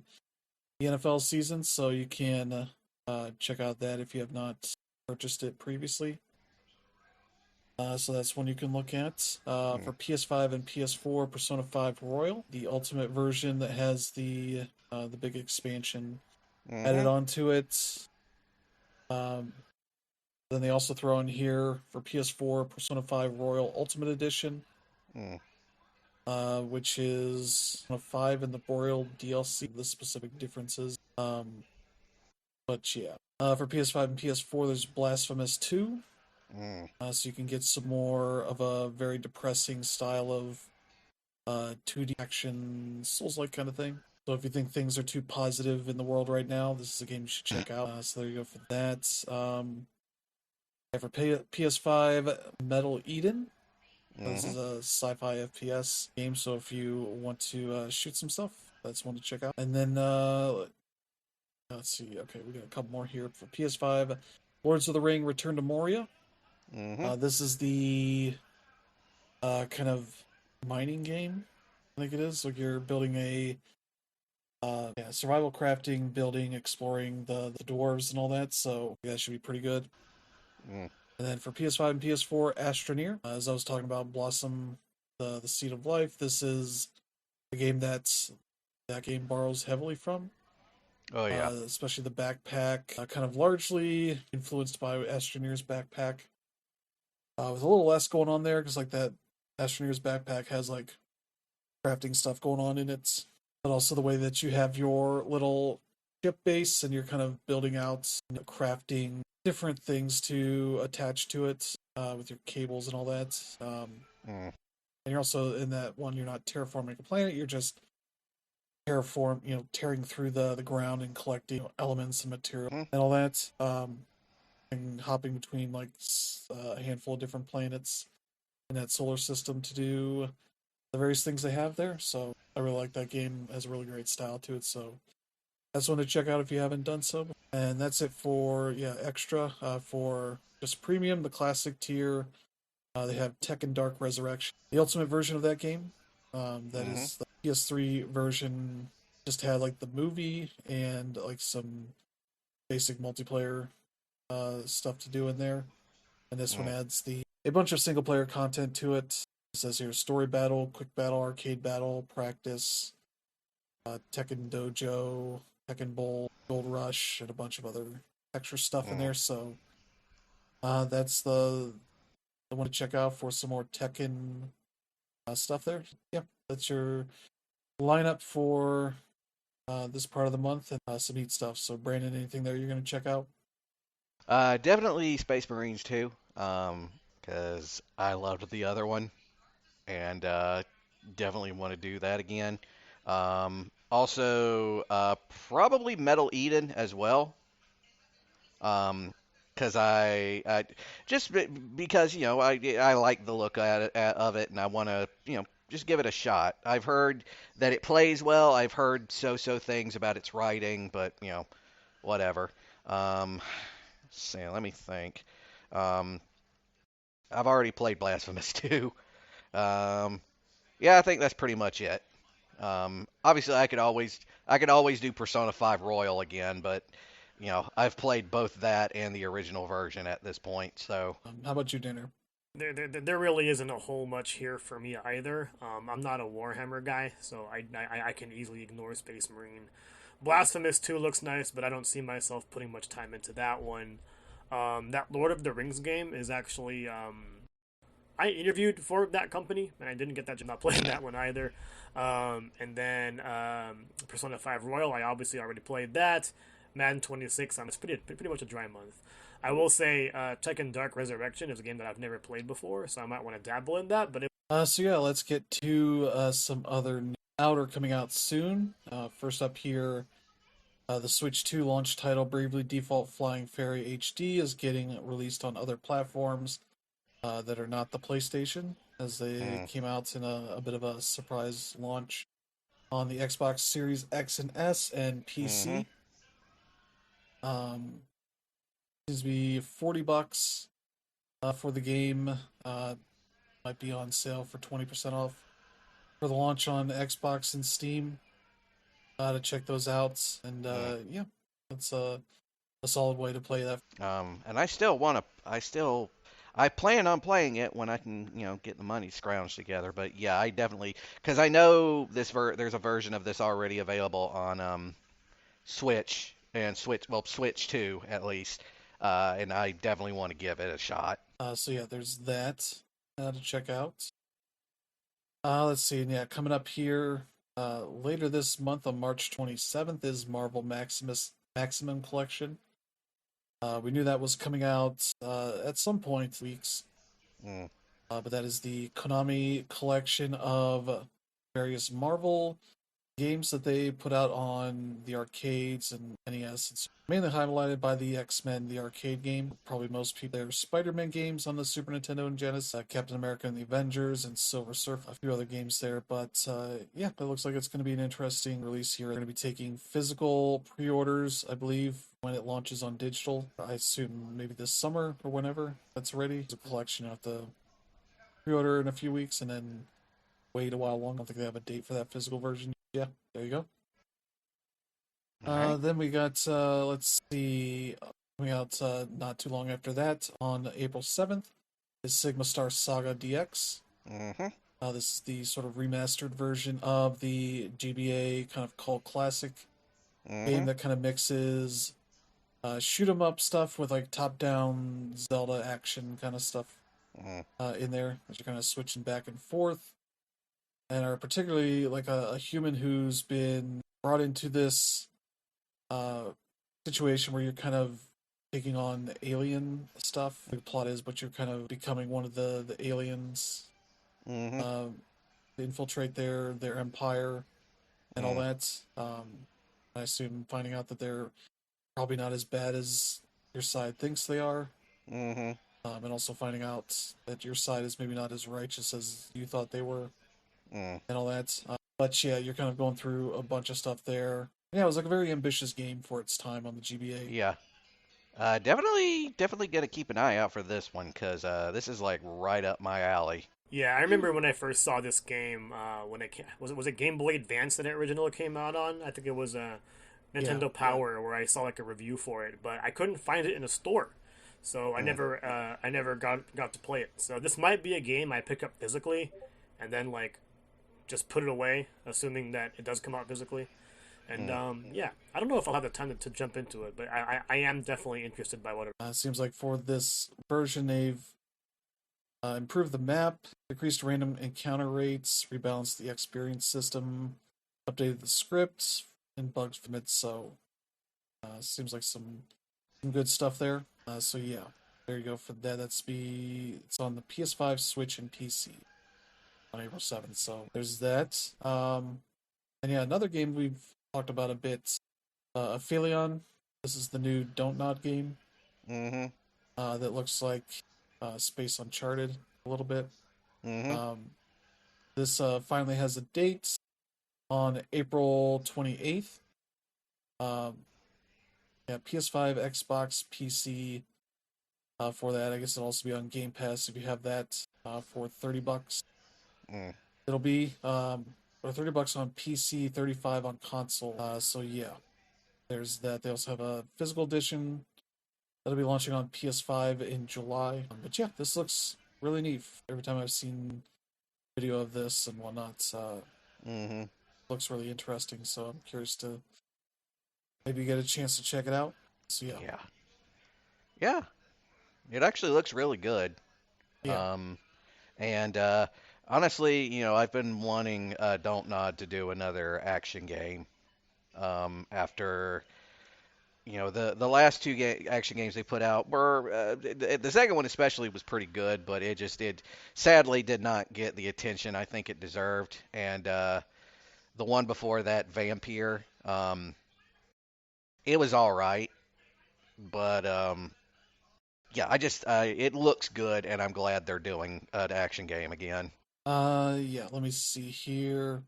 Speaker 1: NFL season, so you can check out that if you have not purchased it previously. So that's one you can look at. For PS5 and PS4, Persona 5 Royal, the ultimate version that has the big expansion added
Speaker 2: Mm-hmm.
Speaker 1: onto it. Um, then they also throw in here for PS4, Persona 5 Royal Ultimate Edition,
Speaker 2: Mm.
Speaker 1: which is Persona 5 and the Royal DLC. The specific differences. But yeah, for PS5 and PS4, there's Blasphemous 2.
Speaker 2: Mm.
Speaker 1: So you can get some more of a very depressing style of 2D action Souls-like kind of thing. So if you think things are too positive in the world right now, this is a game you should check out. So there you go for that. Yeah, for PS5, Metal Eden. This
Speaker 2: Mm-hmm.
Speaker 1: is a sci-fi FPS game, so if you want to shoot some stuff, that's one to check out. And then let's see. Okay, we got a couple more here for PS5. Lords of the Ring: Return to Moria.
Speaker 2: Mm-hmm.
Speaker 1: This is the kind of mining game. I think it is. Like you're building a yeah, survival crafting, building, exploring the dwarves and all that. So that should be pretty good.
Speaker 2: Mm.
Speaker 1: And then for PS5 and PS4, Astroneer, as I was talking about, Blossom, the Seed of Life. This is a game that game borrows heavily from,
Speaker 2: Oh yeah.
Speaker 1: especially the backpack, kind of largely influenced by Astroneer's backpack, with a little less going on there because like that Astroneer's backpack has like crafting stuff going on in it, but also the way that you have your little ship base and you're kind of building out, crafting different things to attach to it with your cables and all that.
Speaker 2: Mm.
Speaker 1: And you're also in that one, you're not terraforming a planet, you're just tearing through the ground and collecting elements and material
Speaker 2: Mm.
Speaker 1: and all that. And hopping between like a handful of different planets in that solar system to do the various things they have there. So I really like that game. It has a really great style to it. So that's one to check out if you haven't done so. And that's it for extra. For just premium, the classic tier, they have Tekken Dark Resurrection, the ultimate version of that game. That
Speaker 2: Mm-hmm.
Speaker 1: is the PS3 version. Just had like the movie and like some basic multiplayer stuff to do in there. And this one
Speaker 2: Mm.
Speaker 1: adds the a bunch of single player content to it. It says here story battle, quick battle, arcade battle, practice, Tekken Dojo, Tekken Bowl, Gold Rush, and a bunch of other extra stuff in
Speaker 2: Mm.
Speaker 1: there. So that's the one to check out for some more Tekken stuff there. Yeah, that's your lineup for this part of the month and some neat stuff. So Brandon, anything there you're going to check out?
Speaker 2: Definitely Space Marines too. Because I loved the other one, and definitely want to do that again. Also, probably Metal Eden as well. Because I just because I like the look of it, and I want to just give it a shot. I've heard that it plays well. I've heard so things about its writing, but whatever. Um, see, let me think. Um, I've already played Blasphemous 2. Um, yeah, I think that's pretty much it. Obviously, I could always do Persona 5 Royal again, but I've played both that and the original version at this point. So,
Speaker 1: How about you, Dinner?
Speaker 3: There really isn't a whole much here for me either. I'm not a Warhammer guy, so I can easily ignore Space Marine. Blasphemous 2 looks nice, but I don't see myself putting much time into that one. That Lord of the Rings game is actually I interviewed for that company, and I didn't get that job. Not playing that one either. And then Persona 5 Royal, I obviously already played that. Madden 26, it's pretty much a dry month. I will say Tekken Dark Resurrection is a game that I've never played before, so I might want to dabble in that. But
Speaker 1: So yeah, let's get to some other out or coming out soon. First up here, the Switch 2 launch title Bravely Default Flying Fairy HD is getting released on other platforms that are not the PlayStation, as they
Speaker 2: mm,
Speaker 1: came out in a bit of a surprise launch on the Xbox Series X and S and
Speaker 2: mm-hmm,
Speaker 1: PC. Um, seems to be $40 for the game. Might be on sale for 20% off for the launch on Xbox and Steam. To check those out, and
Speaker 2: mm.
Speaker 1: yeah, that's a solid way to play that.
Speaker 2: And I plan on playing it when I can, get the money scrounged together. But yeah, I definitely, because I know there's a version of this already available on Switch and Switch 2 at least, and I definitely want to give it a shot.
Speaker 1: So yeah, there's that to check out. Let's see, yeah, coming up here later this month on March 27th is Marvel Maximus Maximum Collection. We knew that was coming out at some point weeks,
Speaker 2: Mm,
Speaker 1: but that is the Konami collection of various Marvel games that they put out on the arcades and NES. It's mainly highlighted by the X-Men, the arcade game. Probably most people their Spider-Man games on the Super Nintendo and Genesis, Captain America and the Avengers, and Silver Surfer, a few other games there. But yeah, it looks like it's going to be an interesting release here. They're going to be taking physical pre-orders, I believe, when it launches on digital. I assume maybe this summer or whenever that's ready. It's a collection you have to pre-order in a few weeks and then wait a while long. I don't think they have a date for that physical version. Yeah, there you go.
Speaker 2: all right.
Speaker 1: Then we got let's see, coming out not too long after that on April 7th is Sigma Star Saga DX.
Speaker 2: Mm-hmm.
Speaker 1: This is the sort of remastered version of the GBA kind of cult classic game
Speaker 2: Mm-hmm.
Speaker 1: that kind of mixes shoot 'em up stuff with like top down Zelda action kind of stuff
Speaker 2: Mm-hmm.
Speaker 1: in there as you're kind of switching back and forth, and are particularly like a human who's been brought into this uh, situation where you're kind of taking on alien stuff. The plot is, but you're kind of becoming one of the aliens
Speaker 2: Mm-hmm.
Speaker 1: uh, to infiltrate their empire and all that. I assume finding out that they're probably not as bad as your side thinks they are,
Speaker 2: Mm-hmm.
Speaker 1: and also finding out that your side is maybe not as righteous as you thought they were,
Speaker 2: Mm.
Speaker 1: and all that. But yeah, you're kind of going through a bunch of stuff there. Yeah, it was like a very ambitious game for its time on the GBA.
Speaker 2: Yeah. Definitely gonna keep an eye out for this one because this is like right up my alley.
Speaker 3: yeah, I remember when I first saw this game. When it came, was it Game Boy Advance that it originally came out on? I think it was
Speaker 1: Yeah,
Speaker 3: Nintendo Power where I saw like a review for it, but I couldn't find it in a store, so
Speaker 2: Mm.
Speaker 3: I never got to play it. So this might be a game I pick up physically, and then like just put it away, assuming that it does come out physically. And
Speaker 2: Mm.
Speaker 3: yeah, I don't know if I'll have the time to jump into it, but I am definitely interested by what.
Speaker 1: it seems like for this version they've improved the map, decreased random encounter rates, rebalanced the experience system, updated the script, and bugs from it. So seems like some good stuff there. So yeah, there you go for that. It's on the PS5, Switch, and PC. on April 7th. So there's that. And yeah, another game we've talked about a bit, Aphelion. This is the new Don't Nod game
Speaker 2: Mm-hmm.
Speaker 1: that looks like Space Uncharted a little bit.
Speaker 2: Mm-hmm.
Speaker 1: Um, this finally has a date on April 28th. Um, yeah, PS5, Xbox, PC. For that, I guess it'll also be on Game Pass if you have that for $30.
Speaker 2: Mm.
Speaker 1: It'll be for $30 on PC, 35 on console. So yeah, there's that. They also have a physical edition that'll be launching on PS5 in July. But yeah, this looks really neat. Every time I've seen video of this and whatnot,
Speaker 2: Mm-hmm.
Speaker 1: looks really interesting. So I'm curious to maybe get a chance to check it out. So yeah,
Speaker 2: Yeah. Yeah. It actually looks really good.
Speaker 1: yeah.
Speaker 2: Um, and honestly, I've been wanting Don't Nod to do another action game. After the last two action games they put out were the second one especially was pretty good, but it sadly did not get the attention I think it deserved. And the one before that, Vampire, it was all right, but yeah, it looks good, and I'm glad they're doing an action game again.
Speaker 1: Yeah. Let me see here.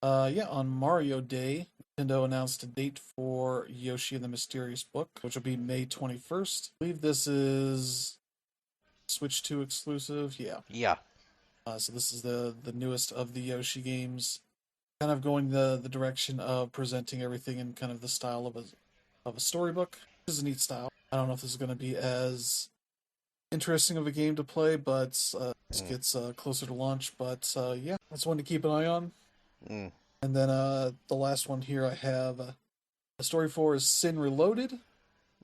Speaker 1: Yeah, on Mario Day, Nintendo announced a date for Yoshi and the Mysterious Book, which will be May 21st. I believe this is Switch 2 exclusive. Yeah.
Speaker 2: Yeah.
Speaker 1: So this is the newest of the Yoshi games, kind of going the direction of presenting everything in kind of the style of a storybook, which is a neat style. I don't know if this is going to be as interesting of a game to play, but this
Speaker 2: Mm,
Speaker 1: gets closer to launch. But yeah, that's one to keep an eye on.
Speaker 2: mm,
Speaker 1: And then the last one here I have a story for is Sin Reloaded.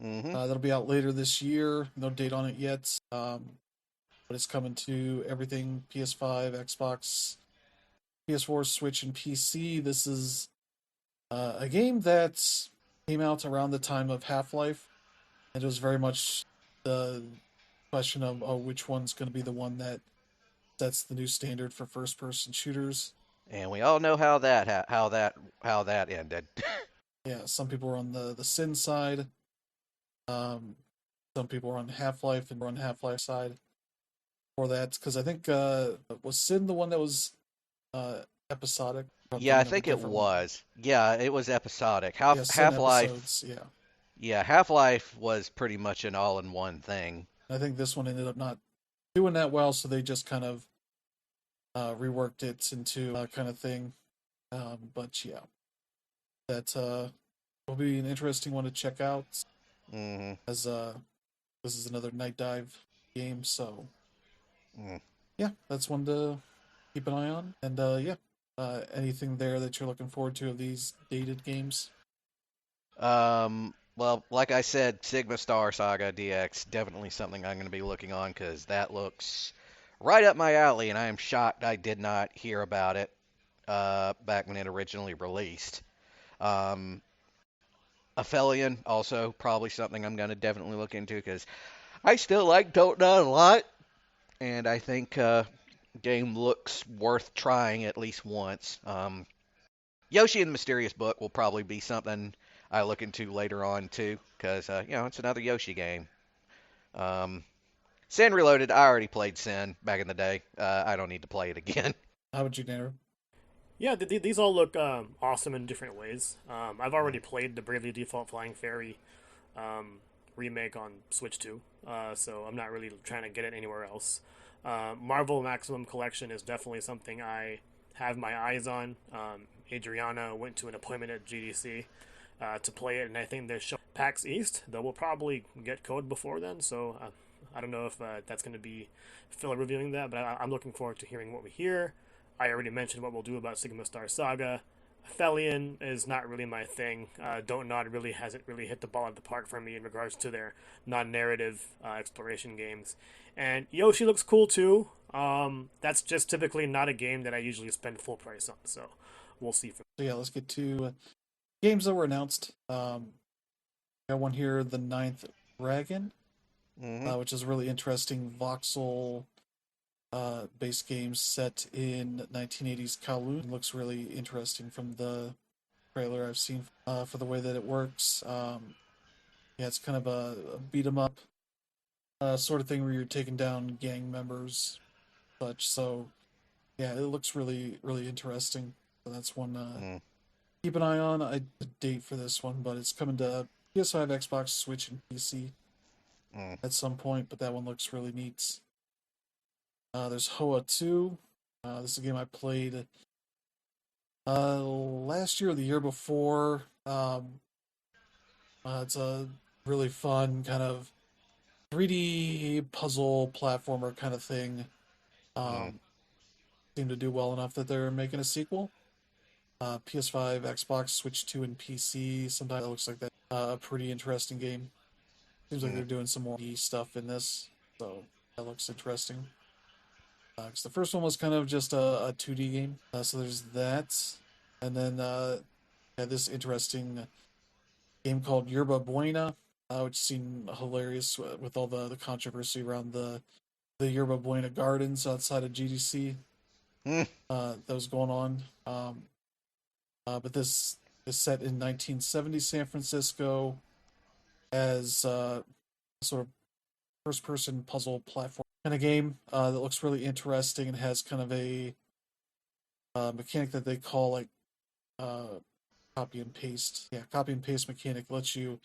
Speaker 2: mm-hmm.
Speaker 1: That'll be out later this year. No date on it yet. But it's coming to everything PS5, Xbox, PS4, Switch, and PC. This is a game that came out around the time of Half Life. And it was very much the question of which one's going to be the one that sets the new standard for first person shooters.
Speaker 2: And we all know how that ended.
Speaker 1: Yeah, some people were on the Sin side. Um, some people were on Half Life and were on Half Life side for that because I think was Sin the one that was uh, episodic? Or I'm
Speaker 2: Yeah, I
Speaker 1: thinking of a
Speaker 2: think it
Speaker 1: different one.
Speaker 2: was. Yeah, it was episodic.
Speaker 1: Yeah, Sin
Speaker 2: Half-Life.
Speaker 1: episodes. Yeah,
Speaker 2: Yeah, Half-Life was pretty much an all-in-one thing.
Speaker 1: I think this one ended up not doing that well, so they just kind of reworked it into kind of thing. But yeah, that will be an interesting one to check out
Speaker 2: Mm-hmm.
Speaker 1: as this is another night dive game. So
Speaker 2: Mm.
Speaker 1: yeah, that's one to keep an eye on. And yeah, anything there that you're looking forward to of these dated games?
Speaker 2: Well, like I said, Sigma Star Saga DX, definitely something I'm going to be looking on because that looks right up my alley, and I am shocked I did not hear about it back when it originally released. Um, Aphelion, also probably something I'm going to definitely look into because I still like Don't Know a lot, and I think game looks worth trying at least once. Yoshi and the Mysterious Book will probably be something I look into later on too, because it's another Yoshi game. Um, Sin Reloaded, I already played Sin back in the day. I don't need to play it again.
Speaker 1: How would you, Tanner?
Speaker 3: Yeah, these all look awesome in different ways. I've already played the Bravely Default Flying Fairy um, remake on Switch 2, so I'm not really trying to get it anywhere else. Marvel Maximum Collection is definitely something I have my eyes on. Adriana went to an appointment at GDC to play it, and I think they're showing PAX East, though we'll probably get code before then, so I don't know if that's going to be Phil reviewing that, but I'm looking forward to hearing what we hear. I already mentioned what we'll do about Sigma Star Saga. Thelian is not really my thing. Don't Nod really hasn't really hit the ball at the park for me in regards to their non-narrative exploration games. And Yoshi looks cool too. That's just typically not a game that I usually spend full price on. So we'll see.
Speaker 1: So yeah, let's get to games that were announced. Got one here, The Ninth Dragon,
Speaker 2: Hmm.
Speaker 1: which is a really interesting voxel based game set in 1980s Kowloon. It looks really interesting from the trailer I've seen for the way that it works. Yeah, it's kind of a beat 'em up sort of thing where you're taking down gang members, such. So yeah, it looks really really interesting. So that's one
Speaker 2: Mm,
Speaker 1: keep an eye on. The date for this one, but it's coming to PS5, Xbox, Switch, and PC
Speaker 2: mm,
Speaker 1: at some point. But that one looks really neat. There's Hoa 2. This is a game I played last year or the year before. It's a really fun kind of 3D puzzle platformer kind of thing.
Speaker 2: mm,
Speaker 1: Um, Seemed to do well enough that they're making a sequel. PS5, Xbox, Switch 2, and PC. Sometimes it looks like that. A pretty interesting game. Seems like
Speaker 2: mm,
Speaker 1: they're doing some more stuff in this, so that looks interesting. Because the first one was kind of just a 2D game. So there's that. And then yeah, this interesting game called Yerba Buena, which seemed hilarious with all the controversy around the Yerba Buena Gardens outside of GDC
Speaker 2: mm,
Speaker 1: that was going on. But this is set in 1970 San Francisco as sort of first person puzzle platform kind of game that looks really interesting and has kind of a mechanic that they call like uh, copy and paste. Yeah, copy and paste mechanic lets you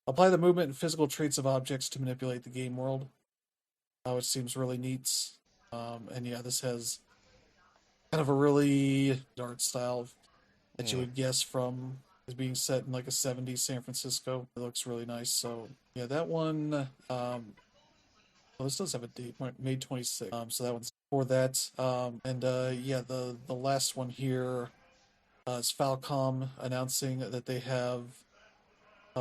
Speaker 1: apply the movement and physical traits of objects to manipulate the game world, which seems really neat. And yeah, this has kind of a really art style that you
Speaker 2: mm.
Speaker 1: would guess from as being set in like a 70s San Francisco. It looks really nice. So yeah, that one. Well, this does have a date, May 26th. So that one's for that. And yeah, the last one here is Falcom announcing that they have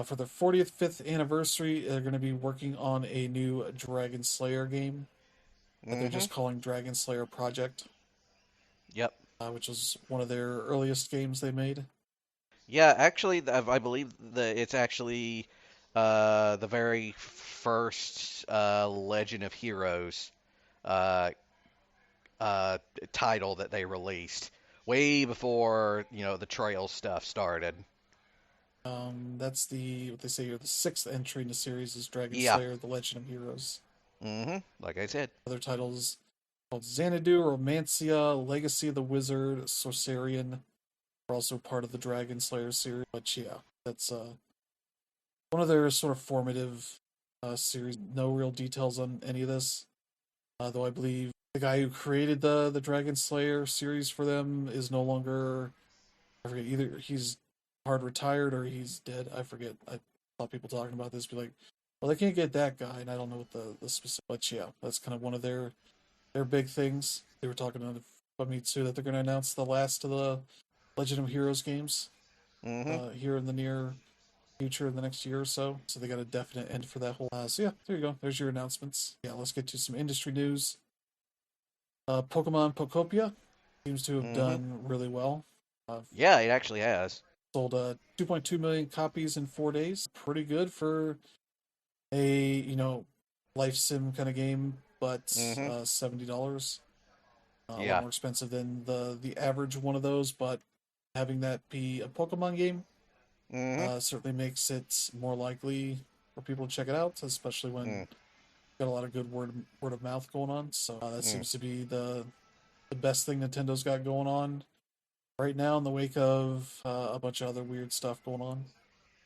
Speaker 1: for their 40th fifth anniversary, they're going to be working on a new Dragon Slayer game that they're
Speaker 2: Mhm.
Speaker 1: just calling Dragon Slayer Project,
Speaker 2: Yep.
Speaker 1: which was one of their earliest games they made.
Speaker 2: Yeah, actually, I believe it's actually the very first Legend of Heroes uh, uh, title that they released, way before the Trail stuff started.
Speaker 1: That's the what they say here. The sixth entry in the series is Dragon
Speaker 2: Yeah.
Speaker 1: Slayer: The Legend of Heroes.
Speaker 2: Like I said.
Speaker 1: Other titles called Xanadu, Romancia, Legacy of the Wizard, Sorcerian are also part of the Dragon Slayer series. But yeah, that's one of their sort of formative series. No real details on any of this, though I believe the guy who created the Dragon Slayer series for them is no longer. I forget either he's hard retired or he's dead. I forget. I saw people talking about this, be like, well, they can't get that guy, and I don't know what the specific. But yeah, that's kind of one of their big things. They were talking on Famitsu that they're going to announce the last of the Legend of Heroes games
Speaker 2: hmm
Speaker 1: here in the near future in the next year or so. So they got a definite end for that whole. So yeah, there you go. There's your announcements. Yeah, let's get to some industry news. Pokemon Pokopia seems to have
Speaker 2: hmm
Speaker 1: done really well. Uh,
Speaker 2: Yeah, it actually has.
Speaker 1: Sold 2.2 million copies in 4 days. Pretty good for a life sim kind of game, but
Speaker 2: hmm
Speaker 1: $70. A lot
Speaker 2: Yeah.
Speaker 1: more expensive than the average one of those, but having that be a Pokemon game
Speaker 2: hmm
Speaker 1: certainly makes it more likely for people to check it out, especially when
Speaker 2: mm
Speaker 1: got a lot of good word of mouth going on. So that
Speaker 2: mm
Speaker 1: seems to be the best thing Nintendo's got going on right now in the wake of a bunch of other weird stuff going on.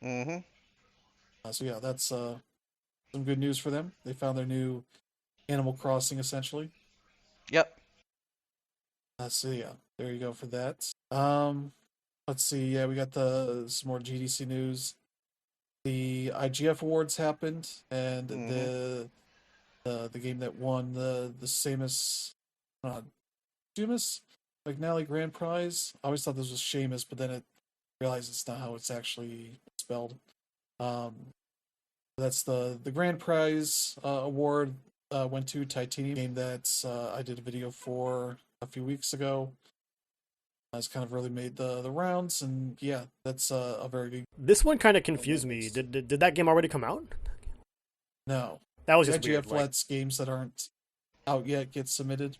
Speaker 2: hmm
Speaker 1: So yeah, that's some good news for them. They found their new Animal Crossing essentially.
Speaker 2: Yep.
Speaker 1: So yeah, there you go for that. Let's see. Yeah, we got some more GDC news. The IGF awards happened, and
Speaker 2: hmm
Speaker 1: the game that won the Samus, uh, Seamus McNally Grand Prize. I always thought this was Seamus, but then it realized it's not how it's actually spelled. Um, that's the Grand Prize award went to Titanium, game that I did a video for a few weeks ago. It's kind of really made the rounds, and yeah, that's a very good
Speaker 3: This one kind of
Speaker 1: game that
Speaker 3: confused me.
Speaker 1: makes.
Speaker 3: Did that game already come out?
Speaker 1: No,
Speaker 3: That was
Speaker 1: the
Speaker 3: just weird.
Speaker 1: IGF
Speaker 3: Like,
Speaker 1: lets games that aren't out yet get submitted.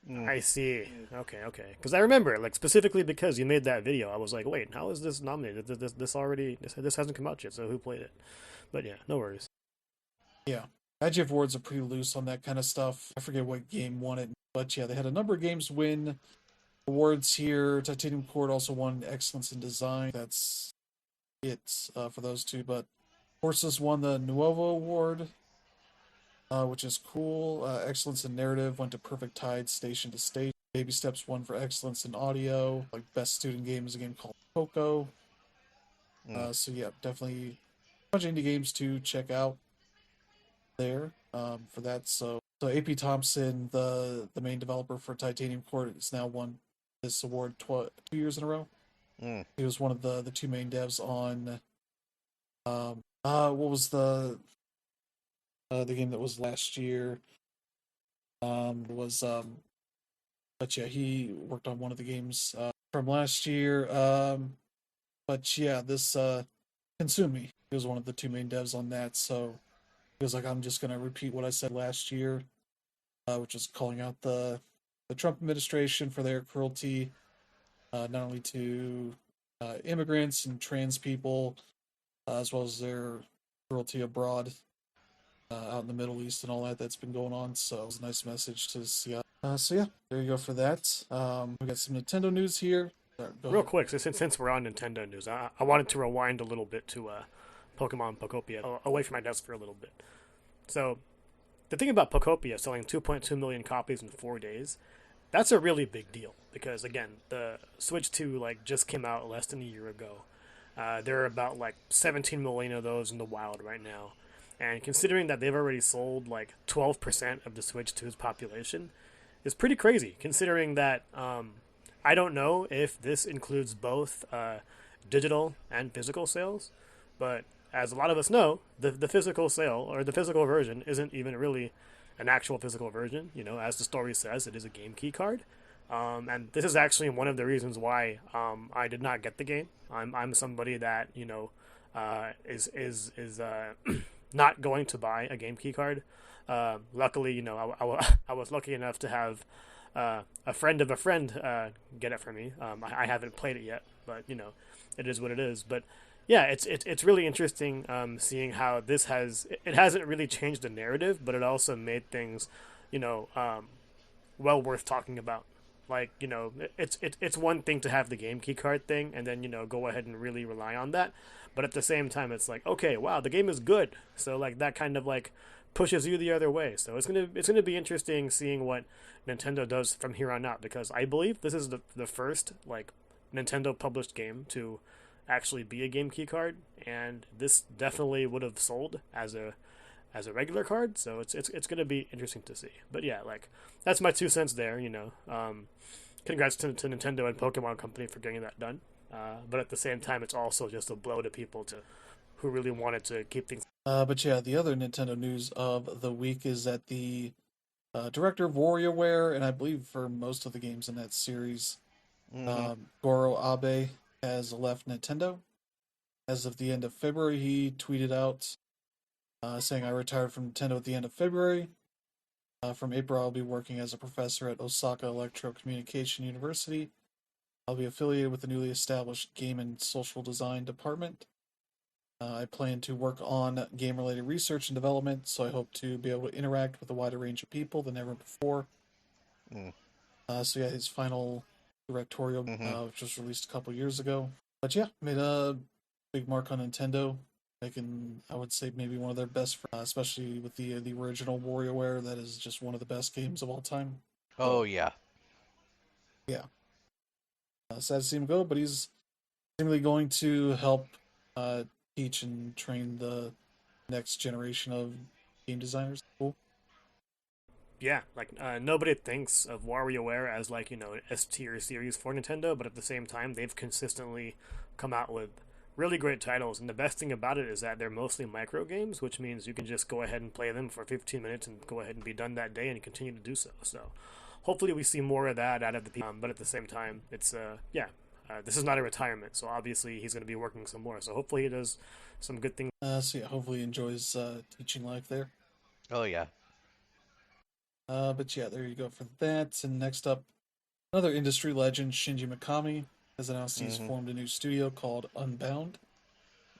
Speaker 2: Mm.
Speaker 3: I see. Okay. Because I remember, like, specifically because you made that video, I was like, wait, how is this nominated? This already this hasn't come out yet. So who played it? But yeah, no worries.
Speaker 1: Yeah. IGF awards are pretty loose on that kind of stuff. I forget what game won it, but yeah, they had a number of games win awards here. Titanium Cord also won Excellence in Design. That's it for those two. But Horses won the Nuovo Award, which is cool. Excellence in Narrative went to Perfect Tide Station to Station. Baby Steps won for Excellence in Audio. Like Best Student Game is a game called Coco.
Speaker 2: Mm.
Speaker 1: So yeah, definitely a bunch of indie games to check out there for that. So AP Thompson, the main developer for Titanium Core, has now won this award 2 years in a row.
Speaker 2: Mm.
Speaker 1: He was one of the two main devs on what was the game that was last year? Was but yeah, he worked on one of the games from last year. But yeah, this Consumi, he was one of the two main devs on that. So he was like, I'm just gonna repeat what I said last year, which is calling out the Trump administration for their cruelty, not only to immigrants and trans people, as well as their cruelty abroad, out in the Middle East and all that that's been going on. So it was a nice message to see. So yeah, there you go for that. We got some Nintendo news here. Go
Speaker 3: Real
Speaker 1: ahead.
Speaker 3: quick, since we're on Nintendo news, I wanted to rewind a little bit to Pokemon Pokopia, away from my desk for a little bit. So the thing about Pokopia selling 2.2 million copies in 4 days, that's a really big deal because again, the Switch 2 like just came out less than a year ago. There are about like 17 million of those in the wild right now, and considering that they've already sold like 12% of the Switch 2's population, is pretty crazy. Considering that I don't know if this includes both digital and physical sales, but as a lot of us know, the physical sale or the physical version isn't even really an actual physical version. You know, as the story says, it is a game key card. And this is actually one of the reasons why I did not get the game. I'm somebody that is not going to buy a game key card. Luckily, I was lucky enough to have a friend of a friend get it for me. I haven't played it yet, but it is what it is. But yeah, it's really interesting seeing how this it hasn't really changed the narrative, but it also made things, you know, um, well worth talking about. Like it's one thing to have the game key card thing, and then go ahead and really rely on that. But at the same time, it's like okay, wow, the game is good. So like that kind of like pushes you the other way. So it's gonna be interesting seeing what Nintendo does from here on out because I believe this is the first like Nintendo published game to actually be a game key card, and this definitely would have sold as a regular card. So it's gonna be interesting to see. But yeah, like that's my 2 cents there. Congrats to Nintendo and Pokemon Company for getting that done. But at the same time, it's also just a blow to people who really wanted to keep things.
Speaker 1: But yeah, the other Nintendo news of the week is that the director of WarioWare, and I believe for most of the games in that series,
Speaker 2: Mm-hmm.
Speaker 1: Goro Abe, has left Nintendo. As of the end of February, he tweeted out saying, I retired from Nintendo at the end of February. From April, I'll be working as a professor at Osaka Electrocommunication University. I'll be affiliated with the newly established Game and Social Design Department. I plan to work on game-related research and development, so I hope to be able to interact with a wider range of people than ever before.
Speaker 2: Mm.
Speaker 1: So yeah, his final directorial,
Speaker 2: Mm-hmm.
Speaker 1: which was released a couple years ago. But yeah, made a big mark on Nintendo, making I would say maybe one of their best, especially with the original WarioWare. That is just one of the best games of all time.
Speaker 2: Oh
Speaker 1: So
Speaker 2: yeah.
Speaker 1: yeah, sad to see him go, but he's seemingly going to help teach and train the next generation of game designers. Cool.
Speaker 3: Yeah, like nobody thinks of WarioWare as like S tier series for Nintendo, but at the same time, they've consistently come out with really great titles. And the best thing about it is that they're mostly micro games, which means you can just go ahead and play them for 15 minutes and go ahead and be done that day, and continue to do so. So hopefully, we see more of that out of the. But at the same time, it's yeah. This is not a retirement, so obviously he's going to be working some more. So hopefully he does some good things.
Speaker 1: So yeah, hopefully he enjoys teaching life there.
Speaker 2: Oh yeah.
Speaker 1: But yeah, there you go for that. And next up, another industry legend, Shinji Mikami, has announced he's
Speaker 2: Mm-hmm.
Speaker 1: formed a new studio called Unbound.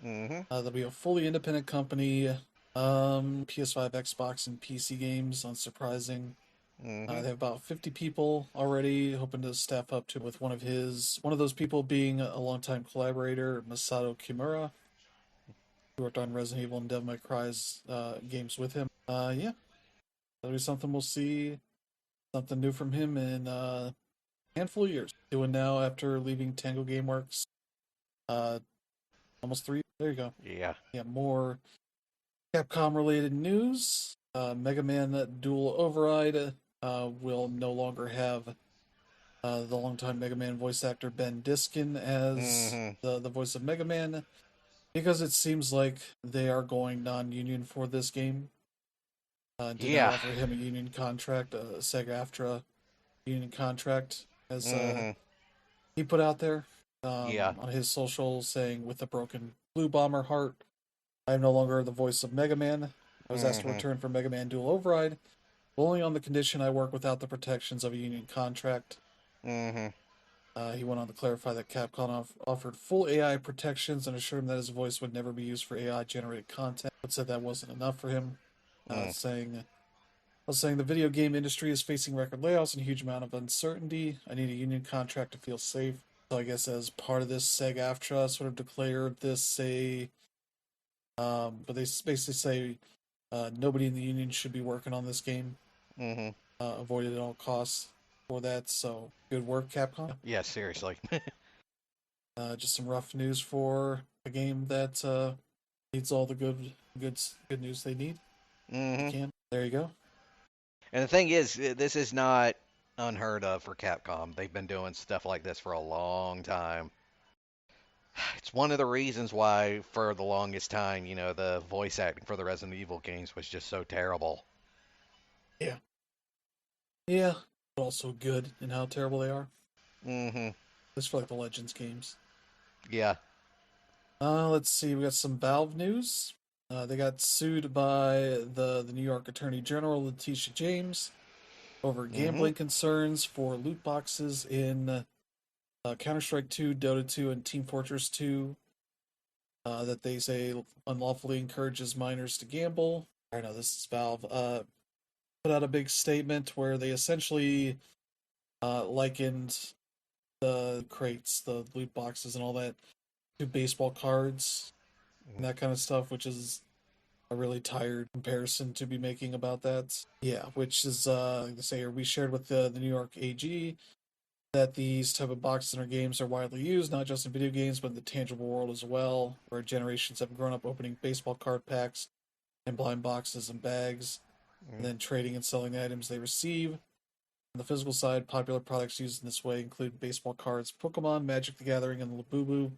Speaker 2: Mm-hmm.
Speaker 1: They'll be a fully independent company. PS5, Xbox, and PC games. Unsurprising.
Speaker 2: Mm-hmm.
Speaker 1: They have about 50 people already, hoping to staff up to with one of those people being a longtime collaborator, Masato Kimura, who worked on Resident Evil and Devil May Cry's games with him. Yeah, that'll be something we'll see. Something new from him in a handful of years. Doing now after leaving Tango Gameworks. Uh, almost 3. There you go.
Speaker 2: Yeah.
Speaker 1: Yeah, more Capcom related news. Mega Man Dual Override will no longer have the longtime Mega Man voice actor Ben Diskin as
Speaker 2: Mm-hmm.
Speaker 1: the voice of Mega Man, because it seems like they are going non-union for this game. Did not
Speaker 2: Yeah.
Speaker 1: offer him a union contract, a SAG-AFTRA union contract, as
Speaker 2: Mm-hmm.
Speaker 1: he put out there
Speaker 2: Yeah.
Speaker 1: on his social, saying, "With a broken Blue Bomber heart, I am no longer the voice of Mega Man. I was asked to
Speaker 2: Mm-hmm.
Speaker 1: return for Mega Man Dual Override, but only on the condition I work without the protections of a union contract."
Speaker 2: Mm-hmm.
Speaker 1: He went on to clarify that Capcom offered full AI protections and assured him that his voice would never be used for AI generated content, but said that wasn't enough for him.
Speaker 2: Mm.
Speaker 1: Saying the video game industry is facing record layoffs and a huge amount of uncertainty. I need a union contract to feel safe. So I guess as part of this, SAG-AFTRA sort of declared this but they basically say nobody in the union should be working on this game.
Speaker 2: Mm-hmm.
Speaker 1: Avoid it at all costs for that. So good work, Capcom.
Speaker 2: Yeah, seriously.
Speaker 1: Just some rough news for a game that needs all the good news they need. They
Speaker 2: Mm-hmm.
Speaker 1: can. There you go.
Speaker 2: And the thing is, this is not unheard of for Capcom. They've been doing stuff like this for a long time. It's one of the reasons why, for the longest time, the voice acting for the Resident Evil games was just so terrible.
Speaker 1: Yeah. Yeah. But also good in how terrible they are.
Speaker 2: Mm-hmm.
Speaker 1: This for like the Legends games.
Speaker 2: Yeah.
Speaker 1: Let's see. We got some Valve news. They got sued by the New York Attorney General Letitia James over
Speaker 2: Mm-hmm.
Speaker 1: gambling concerns for loot boxes in Counter-Strike 2, Dota 2, and Team Fortress 2. That they say unlawfully encourages minors to gamble. I know this is Valve. Put out a big statement where they essentially likened the crates, the loot boxes, and all that to baseball cards and that kind of stuff, which is a really tired comparison to be making about that. Yeah, which is like they say, we shared with the New York AG that these type of boxes in our games are widely used, not just in video games, but in the tangible world as well, where generations have grown up opening baseball card packs and blind boxes and bags, and then trading and selling the items they receive. On the physical side, popular products used in this way include baseball cards, Pokemon, Magic the Gathering, and Labubu.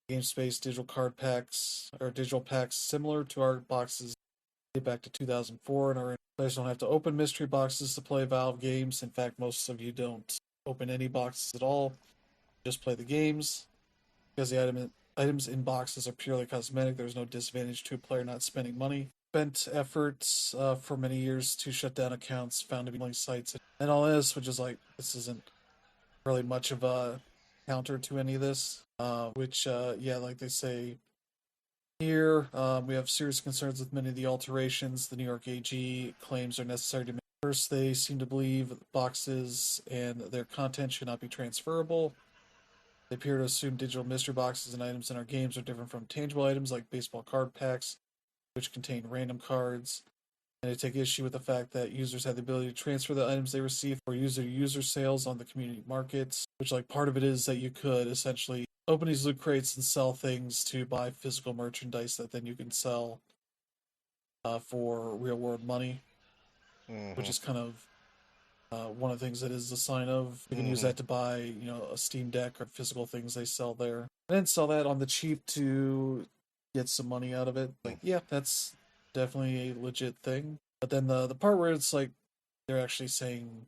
Speaker 1: Game Space digital card packs, or digital packs similar to our boxes, date back to 2004, and our players don't have to open mystery boxes to play Valve games. In fact, most of you don't open any boxes at all, just play the games. Because the items in boxes are purely cosmetic, there's no disadvantage to a player not spending money. Spent efforts for many years to shut down accounts found to be sites and all this, which is like, this isn't really much of a counter to any of this. Yeah, like they say here, we have serious concerns with many of the alterations the New York AG claims are necessary to make. First, they seem to believe boxes and their content should not be transferable. They appear to assume digital mystery boxes and items in our games are different from tangible items like baseball card packs, which contain random cards. And they take issue with the fact that users have the ability to transfer the items they receive or use their user sales on the community markets, which like part of it is that you could essentially open these loot crates and sell things to buy physical merchandise that then you can sell for real world money, which
Speaker 2: Mm-hmm.
Speaker 1: is kind of one of the things that is a sign of you can use
Speaker 2: Mm-hmm.
Speaker 1: that to buy, a Steam Deck or physical things they sell there, and then sell that on the cheap to get some money out of it. Like, yeah, that's definitely a legit thing. But then the part where it's like they're actually saying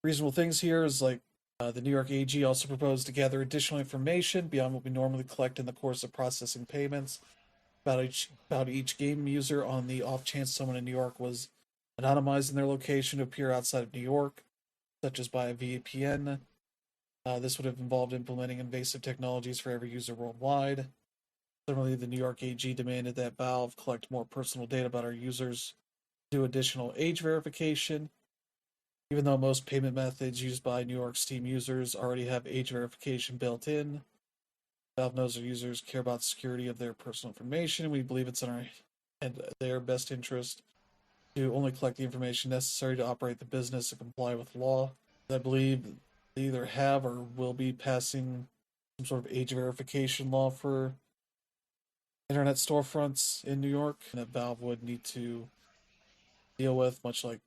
Speaker 1: reasonable things here is like the New York AG also proposed to gather additional information beyond what we normally collect in the course of processing payments about each game user on the off chance someone in New York was anonymizing their location to appear outside of New York, such as by a VPN. This would have involved implementing invasive technologies for every user worldwide. Similarly, the New York AG demanded that Valve collect more personal data about our users, do additional age verification, even though most payment methods used by New York Steam users already have age verification built in. Valve knows their users care about the security of their personal information. We believe it's in our and their best interest to only collect the information necessary to operate the business and comply with law. I believe they either have or will be passing some sort of age verification law for internet storefronts in New York, and that Valve would need to deal with, much like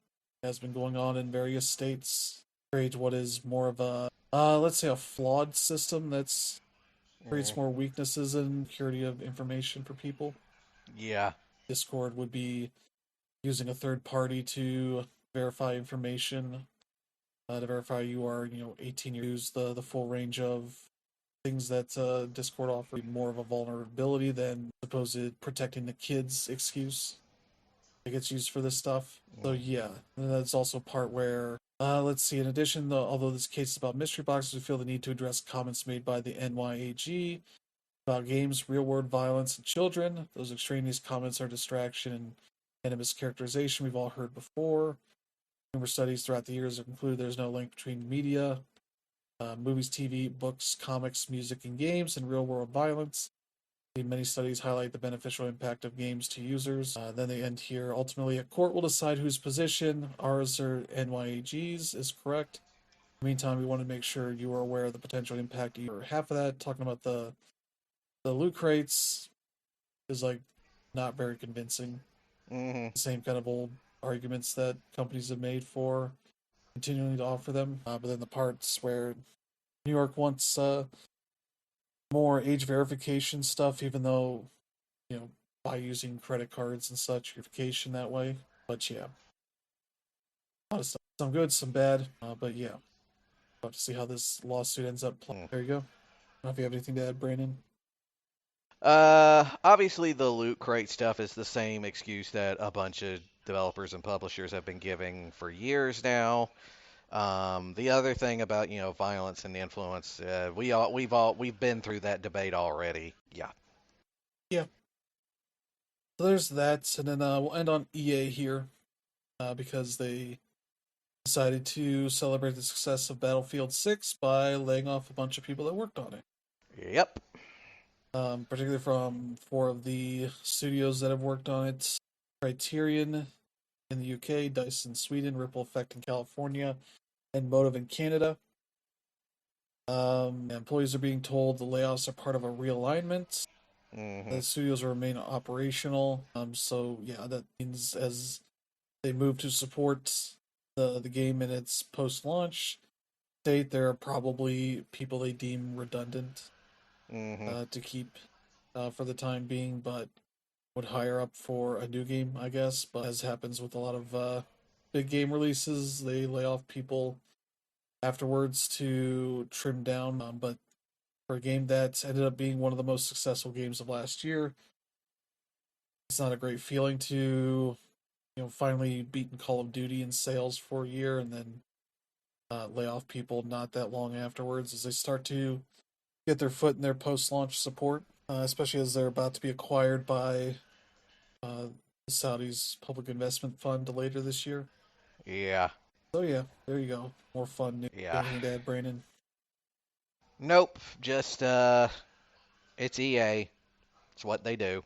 Speaker 1: has been going on in various states. Create what is more of a, let's say, a flawed system that's creates
Speaker 2: Mm,
Speaker 1: more weaknesses in security of information for people.
Speaker 2: yeah.
Speaker 1: Discord would be using a third party to verify information, to verify you are, 18 years. The full range of things that Discord offers more of a vulnerability than supposed protecting the kids excuse that gets used for this stuff. So
Speaker 2: Mm,
Speaker 1: yeah, and that's also part where let's see. In addition, although this case is about mystery boxes, we feel the need to address comments made by the NYAG about games, real world violence, and children. Those extraneous comments are distraction and mischaracterization we've all heard before. Numerous studies throughout the years have concluded there's no link between media, movies, TV, books, comics, music, and games, and real world violence. Many studies highlight the beneficial impact of games to users. Then they end here. Ultimately, a court will decide whose position, ours or NYAG's, is correct. In the meantime, we want to make sure you are aware of the potential impact. Half of that, talking about the loot crates, is like not very convincing.
Speaker 2: mm-hmm.
Speaker 1: The same kind of old arguments that companies have made for continuing to offer them. But then the parts where New York wants more age verification stuff, even though, you know, by using credit cards and such, verification that way. But yeah, a lot of stuff. Some good, some bad. But yeah, about to see how this lawsuit ends up playing.
Speaker 2: Mm.
Speaker 1: There you go. I don't know if you have anything to add, Brandon.
Speaker 2: Obviously the loot crate stuff is the same excuse that a bunch of developers and publishers have been giving for years now. The other thing about, violence and influence, we've been through that debate already. Yeah.
Speaker 1: Yeah. So there's that, and then we'll end on EA here because they decided to celebrate the success of Battlefield 6 by laying off a bunch of people that worked on it.
Speaker 2: Yep.
Speaker 1: Particularly from four of the studios that have worked on it: Criterion in the UK, Dice in Sweden, Ripple Effect in California, and Motive in Canada. Employees are being told the layoffs are part of a realignment.
Speaker 2: Mm-hmm.
Speaker 1: The studios will remain operational. So yeah, that means as they move to support the game in its post launch state, there are probably people they deem redundant
Speaker 2: Mm-hmm.
Speaker 1: to keep for the time being, but would hire up for a new game, I guess. But as happens with a lot of big game releases, they lay off people afterwards to trim down. But for a game that ended up being one of the most successful games of last year, it's not a great feeling to finally beaten Call of Duty in sales for a year and then lay off people not that long afterwards as they start to get their foot in their post-launch support, especially as they're about to be acquired by the Saudis' public investment fund later this year.
Speaker 2: Yeah.
Speaker 1: So yeah, there you go. More fun news.
Speaker 2: Yeah.
Speaker 1: Anything to add, Brandon?
Speaker 2: Nope. Just it's EA. It's what they do.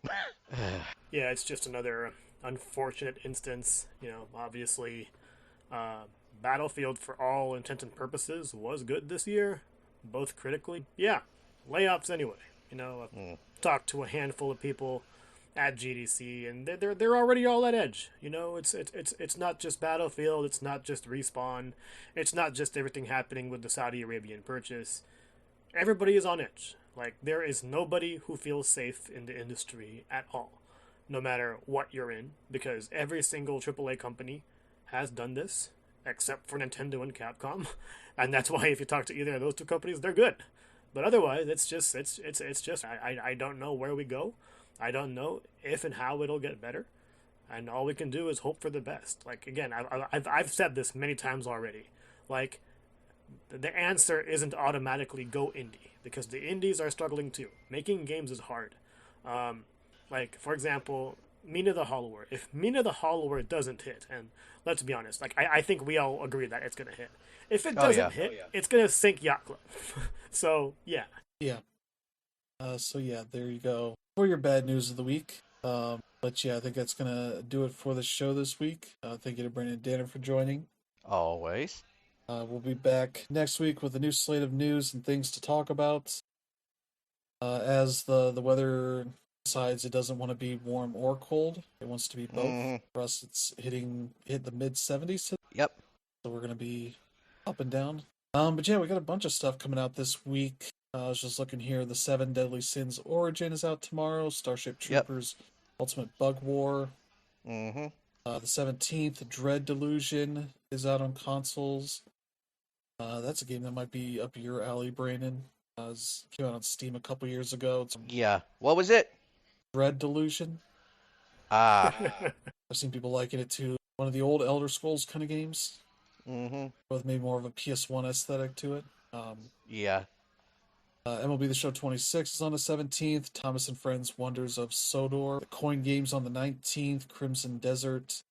Speaker 3: Yeah, it's just another unfortunate instance. Obviously, uh, Battlefield, for all intents and purposes, was good this year, both critically. Yeah, layoffs anyway.
Speaker 2: Mm,
Speaker 3: I've talked to a handful of people at GDC, and they're already all at edge. It's not just Battlefield, it's not just Respawn, it's not just everything happening with the Saudi Arabian purchase. Everybody is on edge. Like, there is nobody who feels safe in the industry at all, no matter what you're in, because every single AAA company has done this, except for Nintendo and Capcom, and that's why if you talk to either of those two companies, they're good. But otherwise, it's just I don't know where we go. I don't know if and how it'll get better. and all we can do is hope for the best. Like again, I've said this many times already. Like the answer isn't automatically go indie because the indies are struggling too. Making games is hard. Um, like for example, Mina the Hollower. If Mina the Hollower doesn't hit, and let's be honest, like I think we all agree that it's gonna hit. If it
Speaker 2: Oh
Speaker 3: doesn't
Speaker 2: yeah.
Speaker 3: hit, it's gonna sink Yacht Club. So yeah,
Speaker 1: Yeah. So yeah, there you go for your bad news of the week. But yeah, I think that's gonna do it for the show this week. Thank you to Brandon and Danner for joining.
Speaker 2: Always.
Speaker 1: We'll be back next week with a new slate of news and things to talk about. As the weather decides it doesn't want to be warm or cold, it wants to be both.
Speaker 2: Hmm.
Speaker 1: For us, it's hit the mid 70s,
Speaker 2: Yep.
Speaker 1: so we're gonna be up and down. But yeah, we got a bunch of stuff coming out this week. I was just looking here. The Seven Deadly Sins Origin is out tomorrow. Starship
Speaker 2: Yep.
Speaker 1: Troopers Ultimate Bug War.
Speaker 2: Hmm.
Speaker 1: The 17th, Dread Delusion is out on consoles. That's a game that might be up your alley, Brandon. It came out on Steam a couple years ago. It's
Speaker 2: Yeah. What was it?
Speaker 1: Dread Delusion.
Speaker 2: Ah.
Speaker 1: I've seen people liking it too. One of the old Elder Scrolls kind of games,
Speaker 2: Hmm.
Speaker 1: with maybe more of a PS1 aesthetic to it.
Speaker 2: Yeah.
Speaker 1: MLB The Show 26 is on the 17th. Thomas and Friends Wonders of Sodor. The Coin Games on the 19th. Crimson Desert.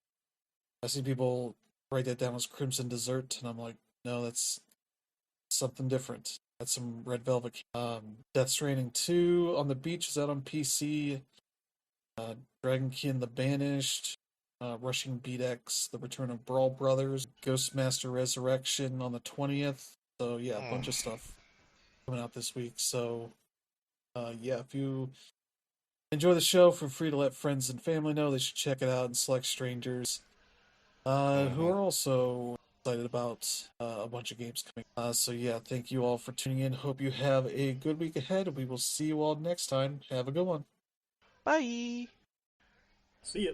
Speaker 1: I see people write that down as Crimson Desert, and I'm like, no, that's something different. That's some Red Velvet. Death Stranding 2 on the Beach is out on PC. Dragonkin The Banished. Rushing Beat X, The Return of Brawl Brothers. Ghostmaster Resurrection on the 20th. So, yeah, a bunch of stuff coming out this week. So, yeah, if you enjoy the show, feel free to let friends and family know they should check it out and select strangers who
Speaker 2: Hmm.
Speaker 1: are also excited about a bunch of games coming. So, yeah, thank you all for tuning in. Hope you have a good week ahead. We will see you all next time. Have a good one.
Speaker 2: Bye.
Speaker 3: see ya.